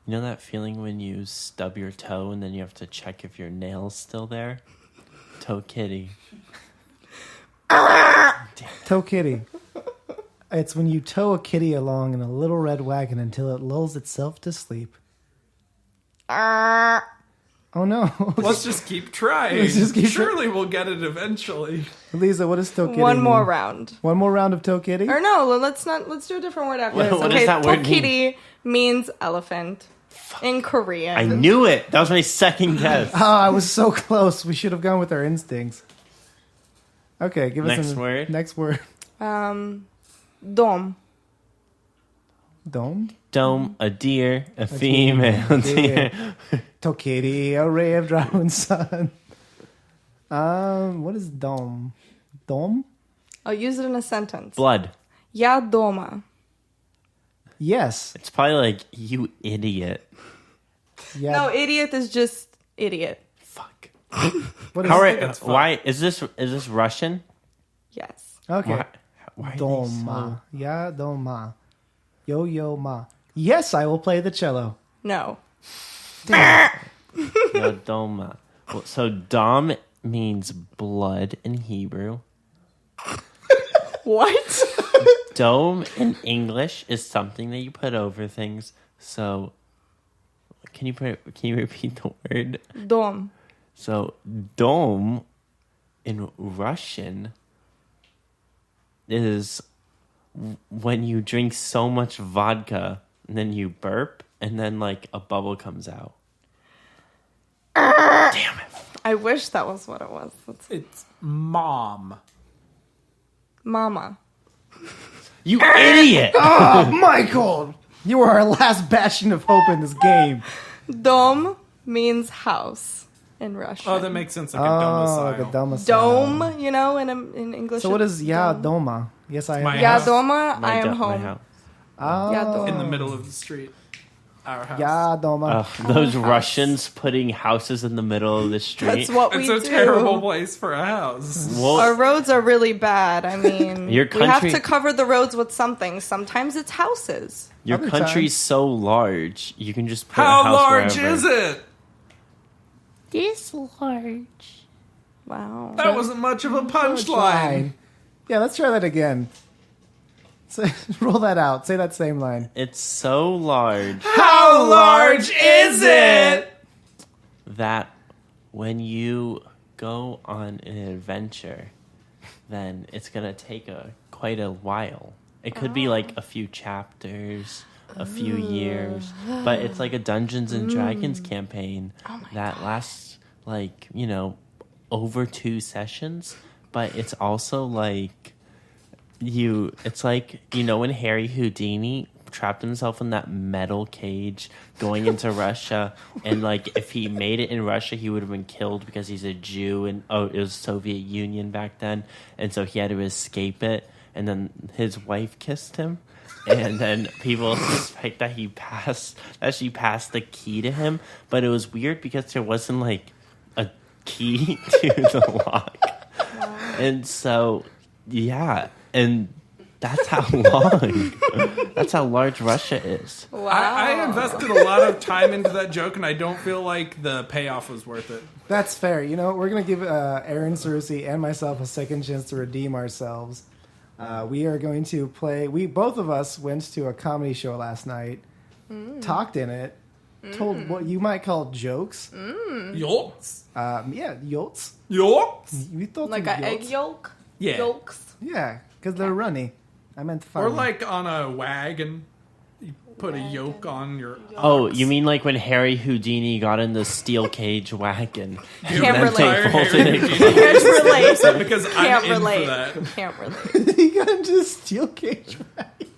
You know that feeling when you stub your toe and then you have to check if your nail's still there? Toe kitty. Tow kitty. It's when you tow a kitty along in a little red wagon until it lulls itself to sleep. Oh no. Let's just keep trying. Let's just keep Surely we'll get it eventually. Lisa, what does tow kitty One more mean? round. One more round of tow kitty? Or no, let's do a different word after What- this. what Okay, does that word mean? Tokiri means elephant in Korean. I knew it. That was my second guess. Oh, I was so close. We should have gone with our instincts. Okay, give us Next a word. Next word. Dom. Dome? Dome, a deer, a female deer. Tokiri, a ray of drawing sun. What is dome? Dome? I'll use it in a sentence. Blood. Я дома. Yes. It's probably like, you idiot. Yeah. No, idiot is just idiot. Fuck. What is How it? are, why is this Russian? Yes. Okay. Why are they Doma. Ya doma. Yo yo ma. Yes, I will play the cello. No. so Doma? Well, so dom means blood in Hebrew. What? Dome in English is something that you put over things. So can you repeat the word? Dom. So dome in Russian is when you drink so much vodka and then you burp and then like a bubble comes out. Damn it. I wish that was what it was. It's mom. Mama. You idiot! Oh, Michael! You are our last bastion of hope in this game. Dom means house in Russian. Oh, that makes sense. Like a Oh, domicile. like a domicile. Dome, you know, in English. So what it's is ya dome. doma? Yes, I My am. Ya house. doma, My I am my home. house. Oh, Ya doma. In the middle of the street. Our house. Ya doma. Those Russians putting houses in the middle of the street. That's what we It's a do. terrible place for a house. Well, Our roads are really bad. I mean, Your we have country- to cover the roads with something. Sometimes it's houses. your Other country's times- so large, you can just put a How house large wherever. is it? This large. Wow. That wasn't much of a punchline. Yeah, let's try that again. Roll that out. Say that same line. It's so large How large is it? that when you go on an adventure, then it's gonna take quite a while. It could be like a few chapters, a few years, but it's like a Dungeons and Dragons campaign that lasts like, over 2 sessions, but it's also like it's like, when Harry Houdini trapped himself in that metal cage going into Russia, and like if he made it in Russia he would have been killed because he's a Jew, and it was Soviet Union back then, and so he had to escape it, and then his wife kissed him, and then people suspect that she passed the key to him, but it was weird because there wasn't like a key to the lock. And so and that's how large Russia is. Wow. I invested a lot of time into that joke, and I don't feel like the payoff was worth it. That's fair. We're going to give Aaron Cerusi and myself a second chance to redeem ourselves. We are going to play... both of us went to a comedy show last night, talked in it, told what you might call jokes. Yolks? Yolks. Yolks? We thought Like an egg yolk? Yeah. Yolks? Yeah, because they're runny. I meant funny. Or like on a wagon. You put a yoke on your... Oh, you mean like when Harry Houdini got in the steel cage wagon? Can't relate. Folded it. Can't relate. Because Can't I'm relate. in for that. Can't relate. He got into a steel cage wagon.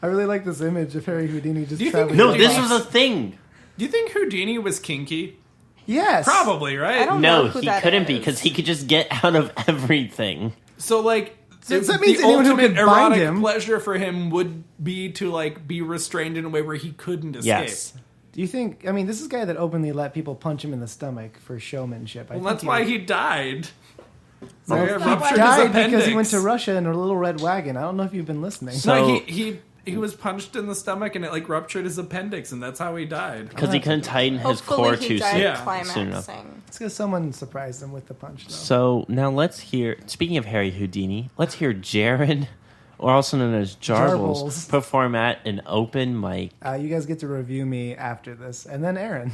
I really like this image of Harry Houdini just Do you traveling. think- No, this Yes. was a thing. Do you think Houdini was kinky? Yes. Probably, right? I don't know No, who he that couldn't be is. because he could just get out of everything. So, like... So that the means anyone who ultimate could bind erotic him- pleasure for him would be to, like, be restrained in a way where he couldn't escape. Yes. Do you think... this is a guy that openly let people punch him in the stomach for showmanship. Well, that's why he died. So He he ruptured his died appendix. because he went to Russia in a little red wagon. I don't know if you've been listening. No, he was punched in the stomach and it like ruptured his appendix, and that's how he died. Because he couldn't tighten his Hopefully core he too died soon. Yeah. soon enough. climaxing. It's because someone surprised him with the punch, though. So now let's hear, speaking of Harry Houdini, let's hear Jared, or also known as Jarbles, Jarbles. perform at an open mic. You guys get to review me after this. And then Aaron.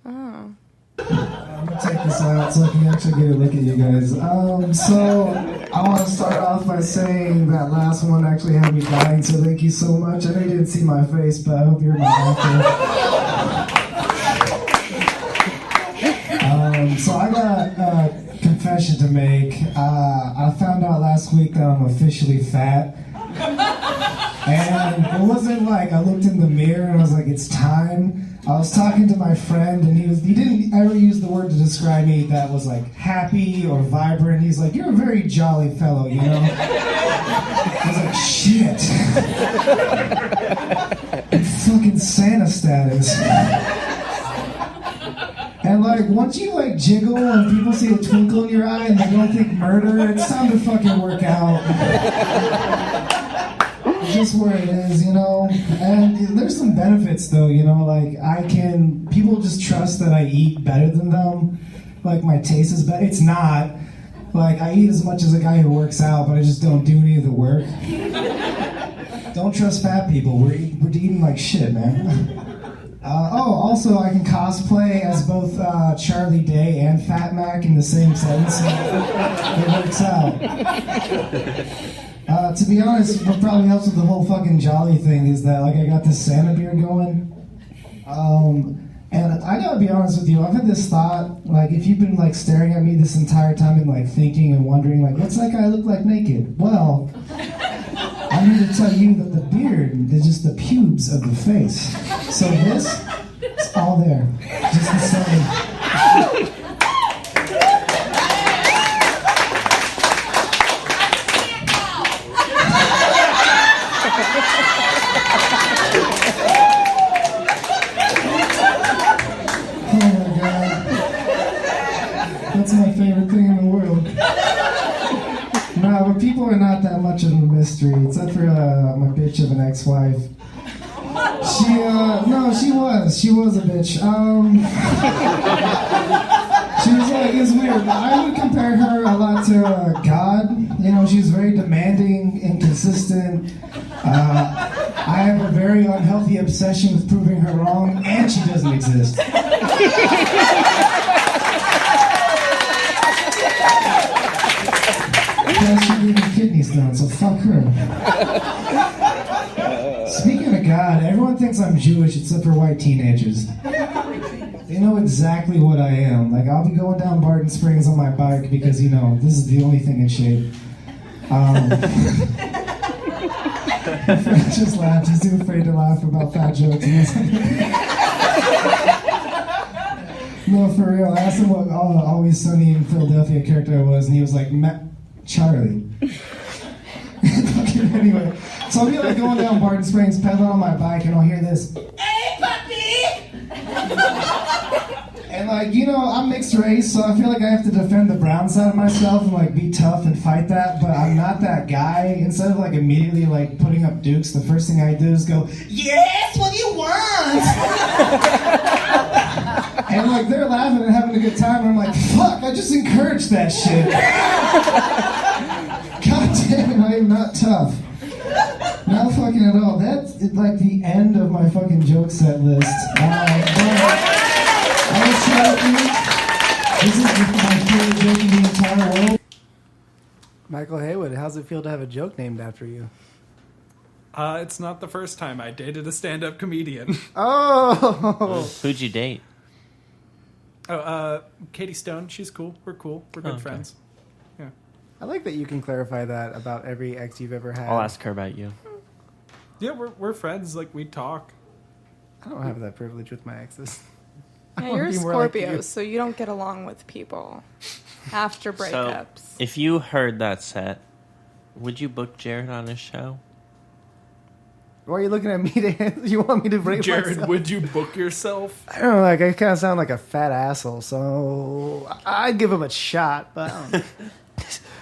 Oh. I'm gonna take this out so I can actually get a look at you guys. So I want to start off by saying that last one actually had me dying, so thank you so much. I know you didn't see my face, but I hope you're my actor. So I got a confession to make. I found out last week that I'm officially fat. And it wasn't like I looked in the mirror and I was like, it's time. I was talking to my friend and he didn't ever use the word to describe me that was like happy or vibrant. He's like, you're a very jolly fellow, you know? I was like, shit. It's fucking Santa status. And like, once you like jiggle and people see a twinkle in your eye and they don't think murder, it's time to fucking work out. Just where it is, you know. And there's some benefits though, you know, like people just trust that I eat better than them. Like my taste is better. It's not. Like I eat as much as a guy who works out, but I just don't do any of the work. Don't trust fat people. We're eating like shit, man. Also I can cosplay as both Charlie Day and Fat Mac in the same sentence. It works out. To be honest, what probably helps with the whole fucking jolly thing is that like I got this Santa beard going. And I gotta be honest with you, I've had this thought, like if you've been like staring at me this entire time and like thinking and wondering like, what's that guy look like naked? Well, I'm here to tell you that the beard is just the pubes of the face. So this, it's all there. Just the same. That's my favorite thing in the world. But people are not that much of a mystery, except for my bitch of an ex-wife. She was a bitch. She was like, it's weird. I would compare her a lot to God. You know, she's very demanding, inconsistent. obsession with proving her wrong, and she doesn't exist. Yeah, she gave me kidney stones, so fuck her. Speaking of God, everyone thinks I'm Jewish except for white teenagers. They know exactly what I am. Like, I'll be going down Barton Springs on my bike because, you know, this is the only thing in shape. My friend just laughed. He's too afraid to laugh about fat jokes. No, for real. I asked him what Always Sunny in Philadelphia character I was, and he was like, Charlie. Anyway, so I'll be like going down Barton Springs, pedaling on my bike, and I'll hear this, "Hey, puppy!" And like, you know, I'm mixed race, so I feel like I have to defend the brown side of myself and like be tough and fight that, but I'm not that guy. Instead of like immediately like putting up dukes, the first thing I do is go, "Yes, what do you want?" And like they're laughing and having a good time, and I'm like, fuck, I just encouraged that shit. God damn it, I am not tough. Not fucking at all. That's like the end of my fucking joke set list. This is my favorite joke in the entire world. Michael Haywood, how's it feel to have a joke named after you? It's not the first time I dated a stand-up comedian. Oh! Who'd you date? Oh, Katie Stone. She's cool. We're cool. We're good friends. Yeah. I like that you can clarify that about every ex you've ever had. I'll ask her about you. Yeah, we're friends. Like, we talk. I don't have that privilege with my exes. Yeah, you're a be more like Scorpio, you. so you don't get along with people after breakups. So, if you heard that set, would you book Jared on his show? Why are you looking at me to you want me to break Jared, myself? would you book yourself? I don't know, like I kind of sound like a fat asshole, so I'd give him a shot, but I don't know.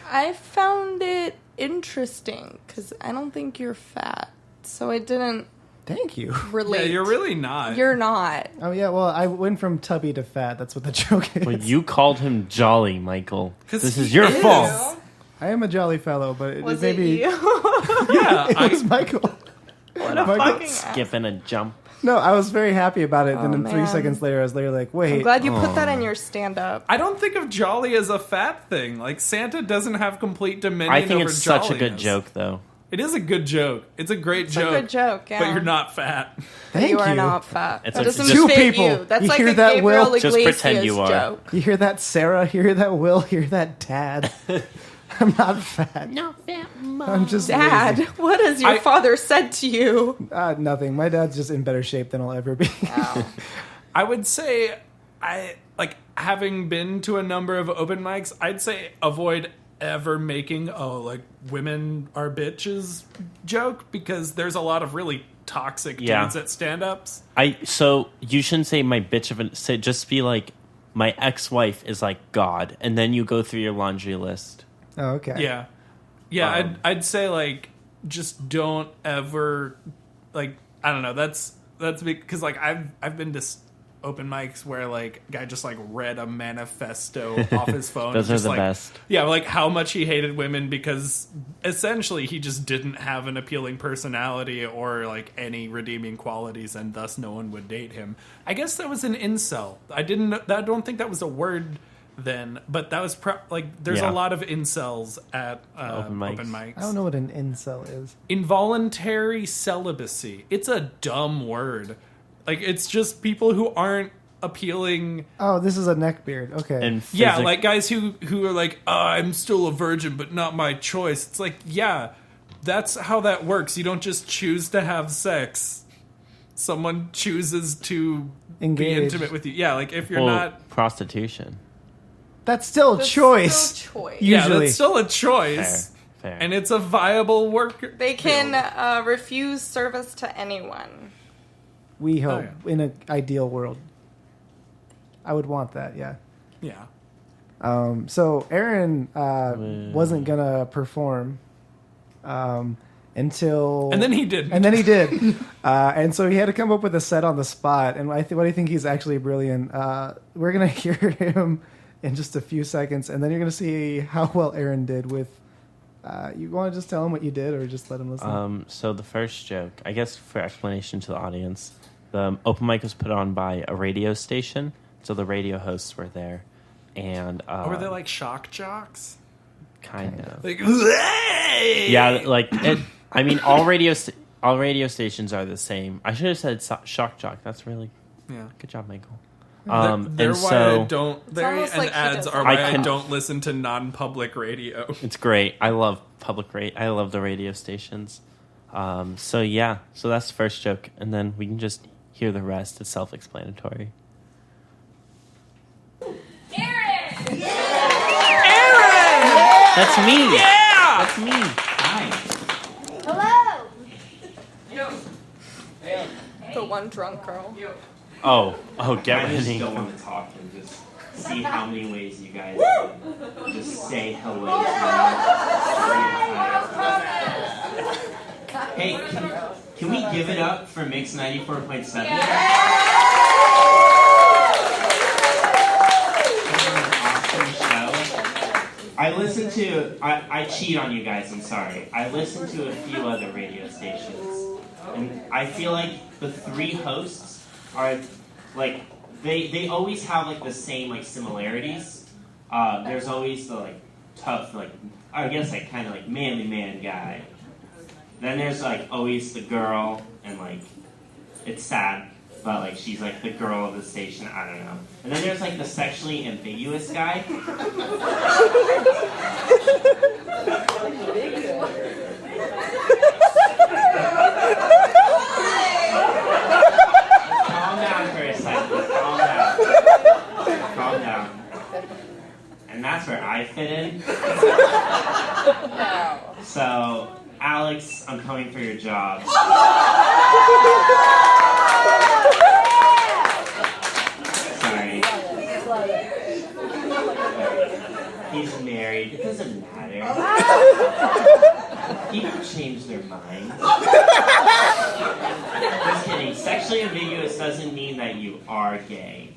I found it interesting because I don't think you're fat, so I didn't Thank you. relate. Yeah, you're really not. You're not. Oh yeah, well I went from tubby to fat. That's what the joke is. Well, you called him Jolly, Michael. 'Cause This he is your is. fault. I am a jolly fellow, but Was maybe it you? Yeah, it was Michael. What a Michael- fucking Skipping a jump. No, I was very happy about it. Oh, Then in 3 man. seconds later, I was literally like, "Wait, I'm glad you put that in your stand-up. I don't think of jolly as a fat thing. Like, Santa doesn't have complete dominion I think over it's such a good jolliness. joke, though. It is a good joke. It's a great It's joke. a good joke, yeah. But you're not fat. thank you you." are not fat. It's That a- doesn't just two fit people. you. That's You like hear a that, Gabriel Will? Just pretend you are. joke. You hear that, Sarah? You hear that, Will? You hear that, Dad? I'm not fat. Not fat, Mom. I'm just Dad, lazy. what has your father said to you? Nothing. My dad's just in better shape than I'll ever be. I would say, having been to a number of open mics, I'd say avoid ever making women are bitches joke, because there's a lot of really toxic dudes at stand-ups. So you shouldn't say my bitch of a... Say, just be like, my ex-wife is like God, and then you go through your laundry list. Oh, okay. Yeah. I'd say, like, just don't ever, like, I don't know. That's because, like, I've been to open mics where, like, a guy just, like, read a manifesto off his phone. Those are just, the like, best. Yeah, like, how much he hated women because essentially he just didn't have an appealing personality or, like, any redeeming qualities, and thus no one would date him. I guess that was an incel. I don't think that was a word then, but that was there's a lot of incels at open mics. I don't know what an incel is. Involuntary celibacy. It's a dumb word. Like, it's just people who aren't appealing. Oh, this is a neckbeard. Okay. And Yeah, like guys who are like, I'm still a virgin, but not my choice. It's like, yeah, that's how that works. You don't just choose to have sex. Someone chooses to Engage. be intimate with you. Yeah, like if you're not... prostitution. That's still a choice. Still choice. Yeah, Usually. that's still a choice. Fair. And it's a viable work. They can refuse service to anyone. We hope yeah. in an ideal world. I would want that. Yeah. Yeah. So Aaron wasn't gonna perform until, And then he did. and then he did, and so he had to come up with a set on the spot. And what I think he's actually brilliant. We're gonna hear him in just a few seconds, and then you're gonna see how well Aaron did with You want to just tell him what you did, or just let him listen? So the first joke, I guess for explanation to the audience, the open mic was put on by a radio station, so the radio hosts were there, and were they like shock jocks? Kind of. Like, yeah, like it. I mean, all radio stations are the same. I should have said shock jock. That's really good job, Michael. They're and why so I don't. They and like ads are why I don't listen to non-public radio. It's great. I love I love the radio stations. So yeah, so that's the first joke, and then we can just hear the rest. It's self-explanatory. Aaron! That's me. Yeah, that's me. Hi. Hello! The one drunk girl. Oh, get I ready. just don't want to talk and just see how many ways you guys can just say hello to me. Hey, can we give it up for Mix 94.7? Awesome show. I cheat on you guys, I'm sorry. I listen to a few other radio stations, and I feel like the three hosts are like they always have like the same like similarities. There's always the like tough, like I guess like kind of like manly man guy. Then there's like always the girl, and like it's sad, but like she's like the girl of the station. I don't know. And then there's like the sexually ambiguous guy. Calm down for a second. Calm down. And that's where I fit in. So, Alex, I'm coming for your job. Sorry. He's married. It doesn't matter. People change their minds. Just kidding. Sexually ambiguous doesn't mean that you are gay.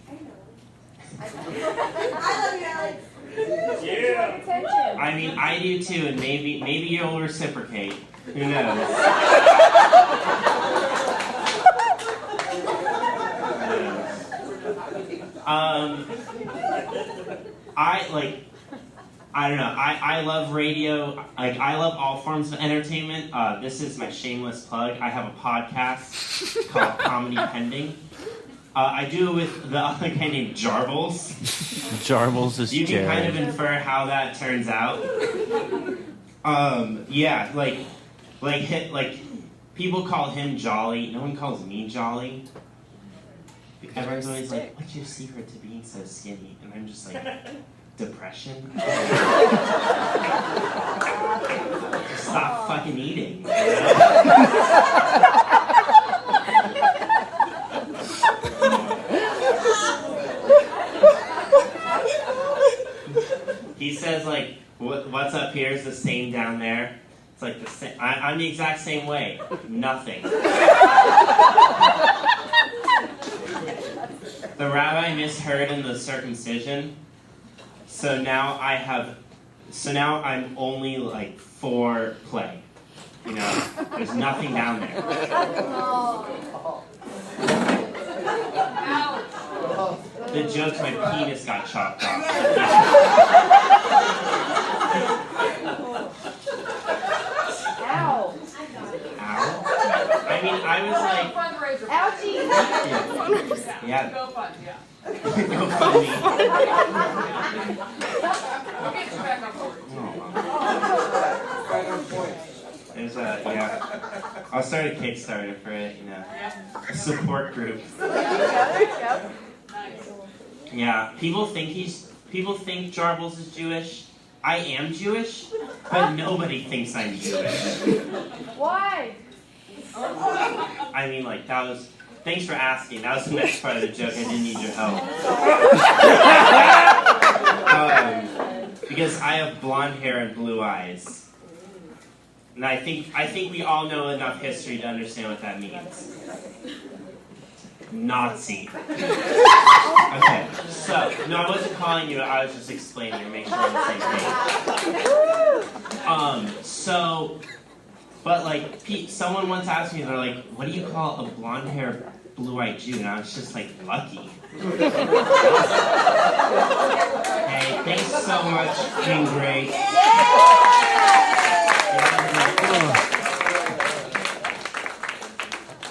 I love you, Alex. Yeah. I mean, I do too, and maybe you'll reciprocate. Who knows? I don't know. I love radio. Like, I love all forms of entertainment. This is my shameless plug. I have a podcast called Comedy Pending. I do it with the other guy named Jarbles. Jarbles is You can Jared. kind of infer how that turns out. Yeah, like people call him Jolly. No one calls me Jolly. Everyone's always like, "What's your secret to being so skinny?" And I'm just like, depression. Just stop fucking eating. You know? He says like, "What's up here is the same down there." It's like the same. I'm the exact same way. Nothing. The rabbi misheard in the circumcision, so now I'm only like for play. You know, there's nothing down there. The joke's my penis got chopped off. Ow. Ow. I mean, I was like... Ouchie. Yeah. Go fun, yeah. Go fund me. We'll get you back on board. There's I'll start a Kickstarter for it, you know. A support group. Yeah, people think Jarbles is Jewish. I am Jewish, but nobody thinks I'm Jewish. Why? I mean, like, thanks for asking. That was the next part of the joke. I didn't need your help. Because I have blonde hair and blue eyes. And I think we all know enough history to understand what that means. Nazi. Okay, so, no, I wasn't calling you, I was just explaining to make sure we're on the same page. But like, someone once asked me, they're like, what do you call a blonde hair, blue-eyed Jew? And I was just like, lucky. Hey, thanks so much. It's been great.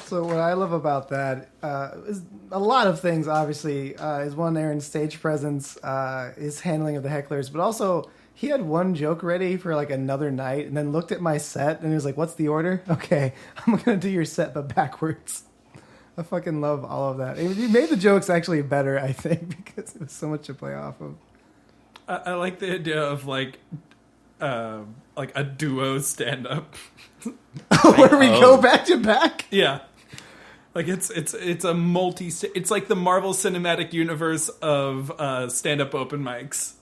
So what I love about that is a lot of things, obviously, is one, Aaron's stage presence, his handling of the hecklers, but also he had one joke ready for like another night and then looked at my set and he was like, what's the order? Okay, I'm going to do your set but backwards. I fucking love all of that. He made the jokes actually better, I think, because it was so much to play off of. I like the idea of like a duo stand-up. Where we go back to back? Yeah. Like it's a it's like the Marvel Cinematic Universe of stand-up open mics.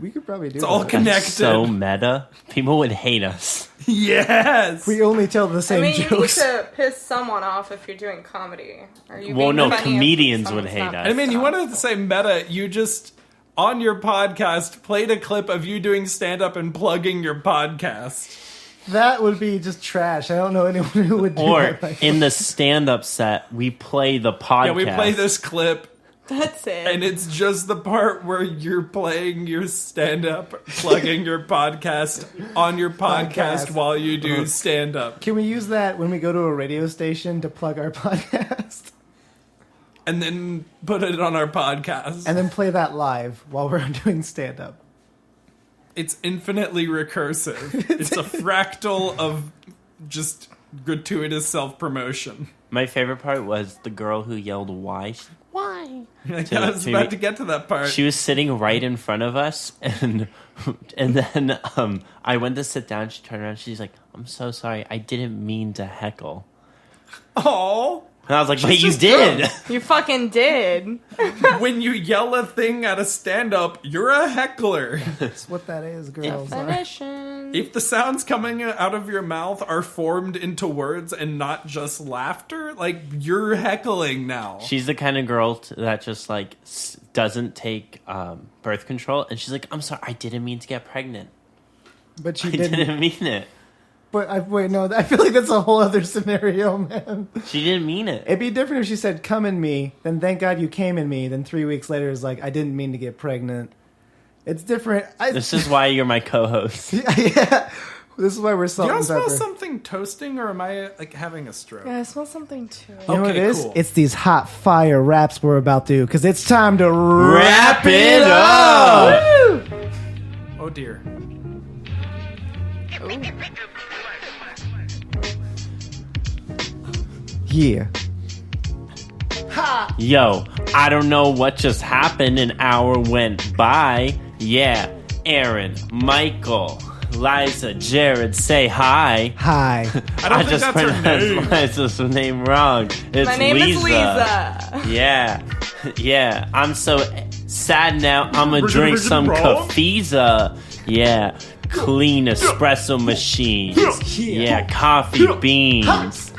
We could probably do It's all connected. So meta. People would hate us. Yes. We only tell the same you jokes. need to piss someone off if you're doing comedy. Are you Well, being no, funny if comedians would someone's hate not us. I mean, you wanted to say meta, you just, on your podcast, played a clip of you doing stand-up and plugging your podcast. That would be just trash. I don't know anyone who would do Or that. Like in the stand-up set, we play the podcast. Yeah, we play this clip. That's it. And it's just the part where you're playing your stand-up, plugging your podcast on your podcast while you do stand-up. Can we use that when we go to a radio station to plug our podcast? And then put it on our podcast. And then play that live while we're doing stand-up. It's infinitely recursive. It's a fractal of just gratuitous self-promotion. My favorite part was the girl who yelled, "Why?" Why? I was about to get to that part. She was sitting right in front of us, and then I went to sit down. She turned around. She's like, "I'm so sorry. I didn't mean to heckle." Oh. And I was like, "But you did." You fucking did. When you yell a thing at a stand-up, you're a heckler. That's what that is, girls. Definition. If the sounds coming out of your mouth are formed into words and not just laughter, like, you're heckling now. She's the kind of girl that just like doesn't take birth control, and she's like, "I'm sorry. I didn't mean to get pregnant. But she I didn't. didn't mean it. But I feel like that's a whole other scenario, man. She didn't mean it." It'd be different if she said, come in me, then thank God you came in me, then 3 weeks later is like, I didn't mean to get pregnant. It's different. This is why you're my co-host. Yeah. This is why we're salt Do y'all and smell pepper. something toasting, or am I, like, having a stroke? Yeah, I smell something too. You know what it Okay, is? cool. It's these hot fire raps we're about to do, because it's time to Wrap it up! Oh, dear. Yeah. Yo, I don't know what just happened. An hour went by. Yeah, Aaron, Michael, Liza, Jared, say hi. Hi. I don't think just that's her pronounced name. Liza's name wrong. It's My name is Lisa. Yeah. I'm so sad now. I'ma drink some Cafeza. Yeah. Clean espresso machines. Yeah, coffee beans.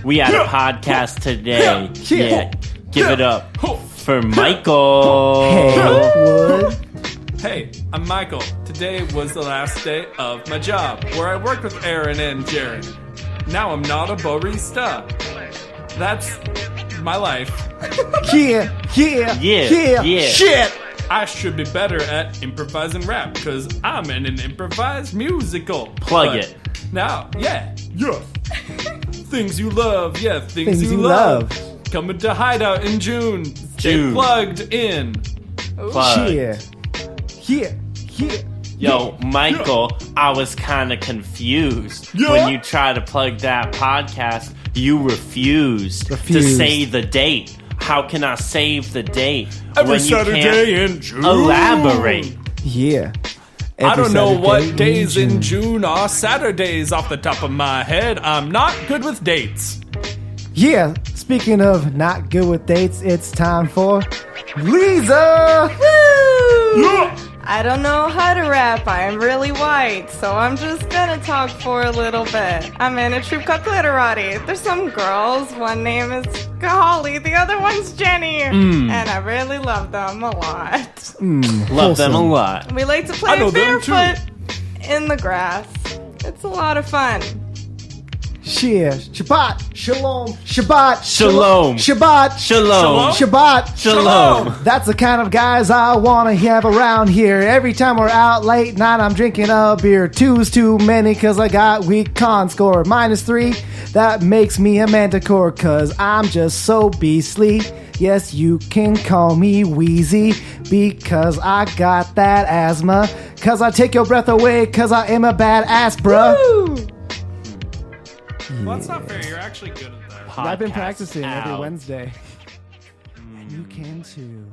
We had a podcast today. Yeah, give it up for Michael. HAYWOOD. Hey, I'm Michael. Today was the last day of my job, where I worked with Aaron and Jared. Now I'm not a barista. That's my life. Yeah. Shit. I should be better at improvising rap, because I'm in an improvised musical. Plug But it. Now, yeah. Things you love, yeah, things Things you you love. love. Coming to Hideout in June. Stay June. plugged in. Plug. Yeah. Yo, Michael, I was kind of confused. Yeah? When you try to plug that podcast, you refused to Refused. say the date. How can I save the date Every when you Saturday can't in June. elaborate? Yeah. I don't know Saturday what days in June. June are Saturdays off the top of my head. I'm not good with dates. Yeah, speaking of not good with dates, it's time for Lisa! Woo! I don't know how to rap. I am really white, so I'm just gonna talk for a little bit. I'm in a troupe called Glitterati. There's some girls. One name is Holly. The other one's Jenny. And I really love them a lot. Love them a lot. We like to play barefoot in the grass. It's a lot of fun. Shabbat, shalom, Shabbat, Shalom. Shabbat, Shalom. Shabbat, Shalom. That's the kind of guys I want to have around here. Every time we're out late night, I'm drinking a beer. 2's too many because I got weak con score. -3, that makes me a manticore because I'm just so beastly. Yes, you can call me Wheezy because I got that asthma. Because I take your breath away because I am a badass, bruh. Woo! Well, that's not fair. You're actually good at that. I've been Podcast practicing every out. Wednesday. And you can too.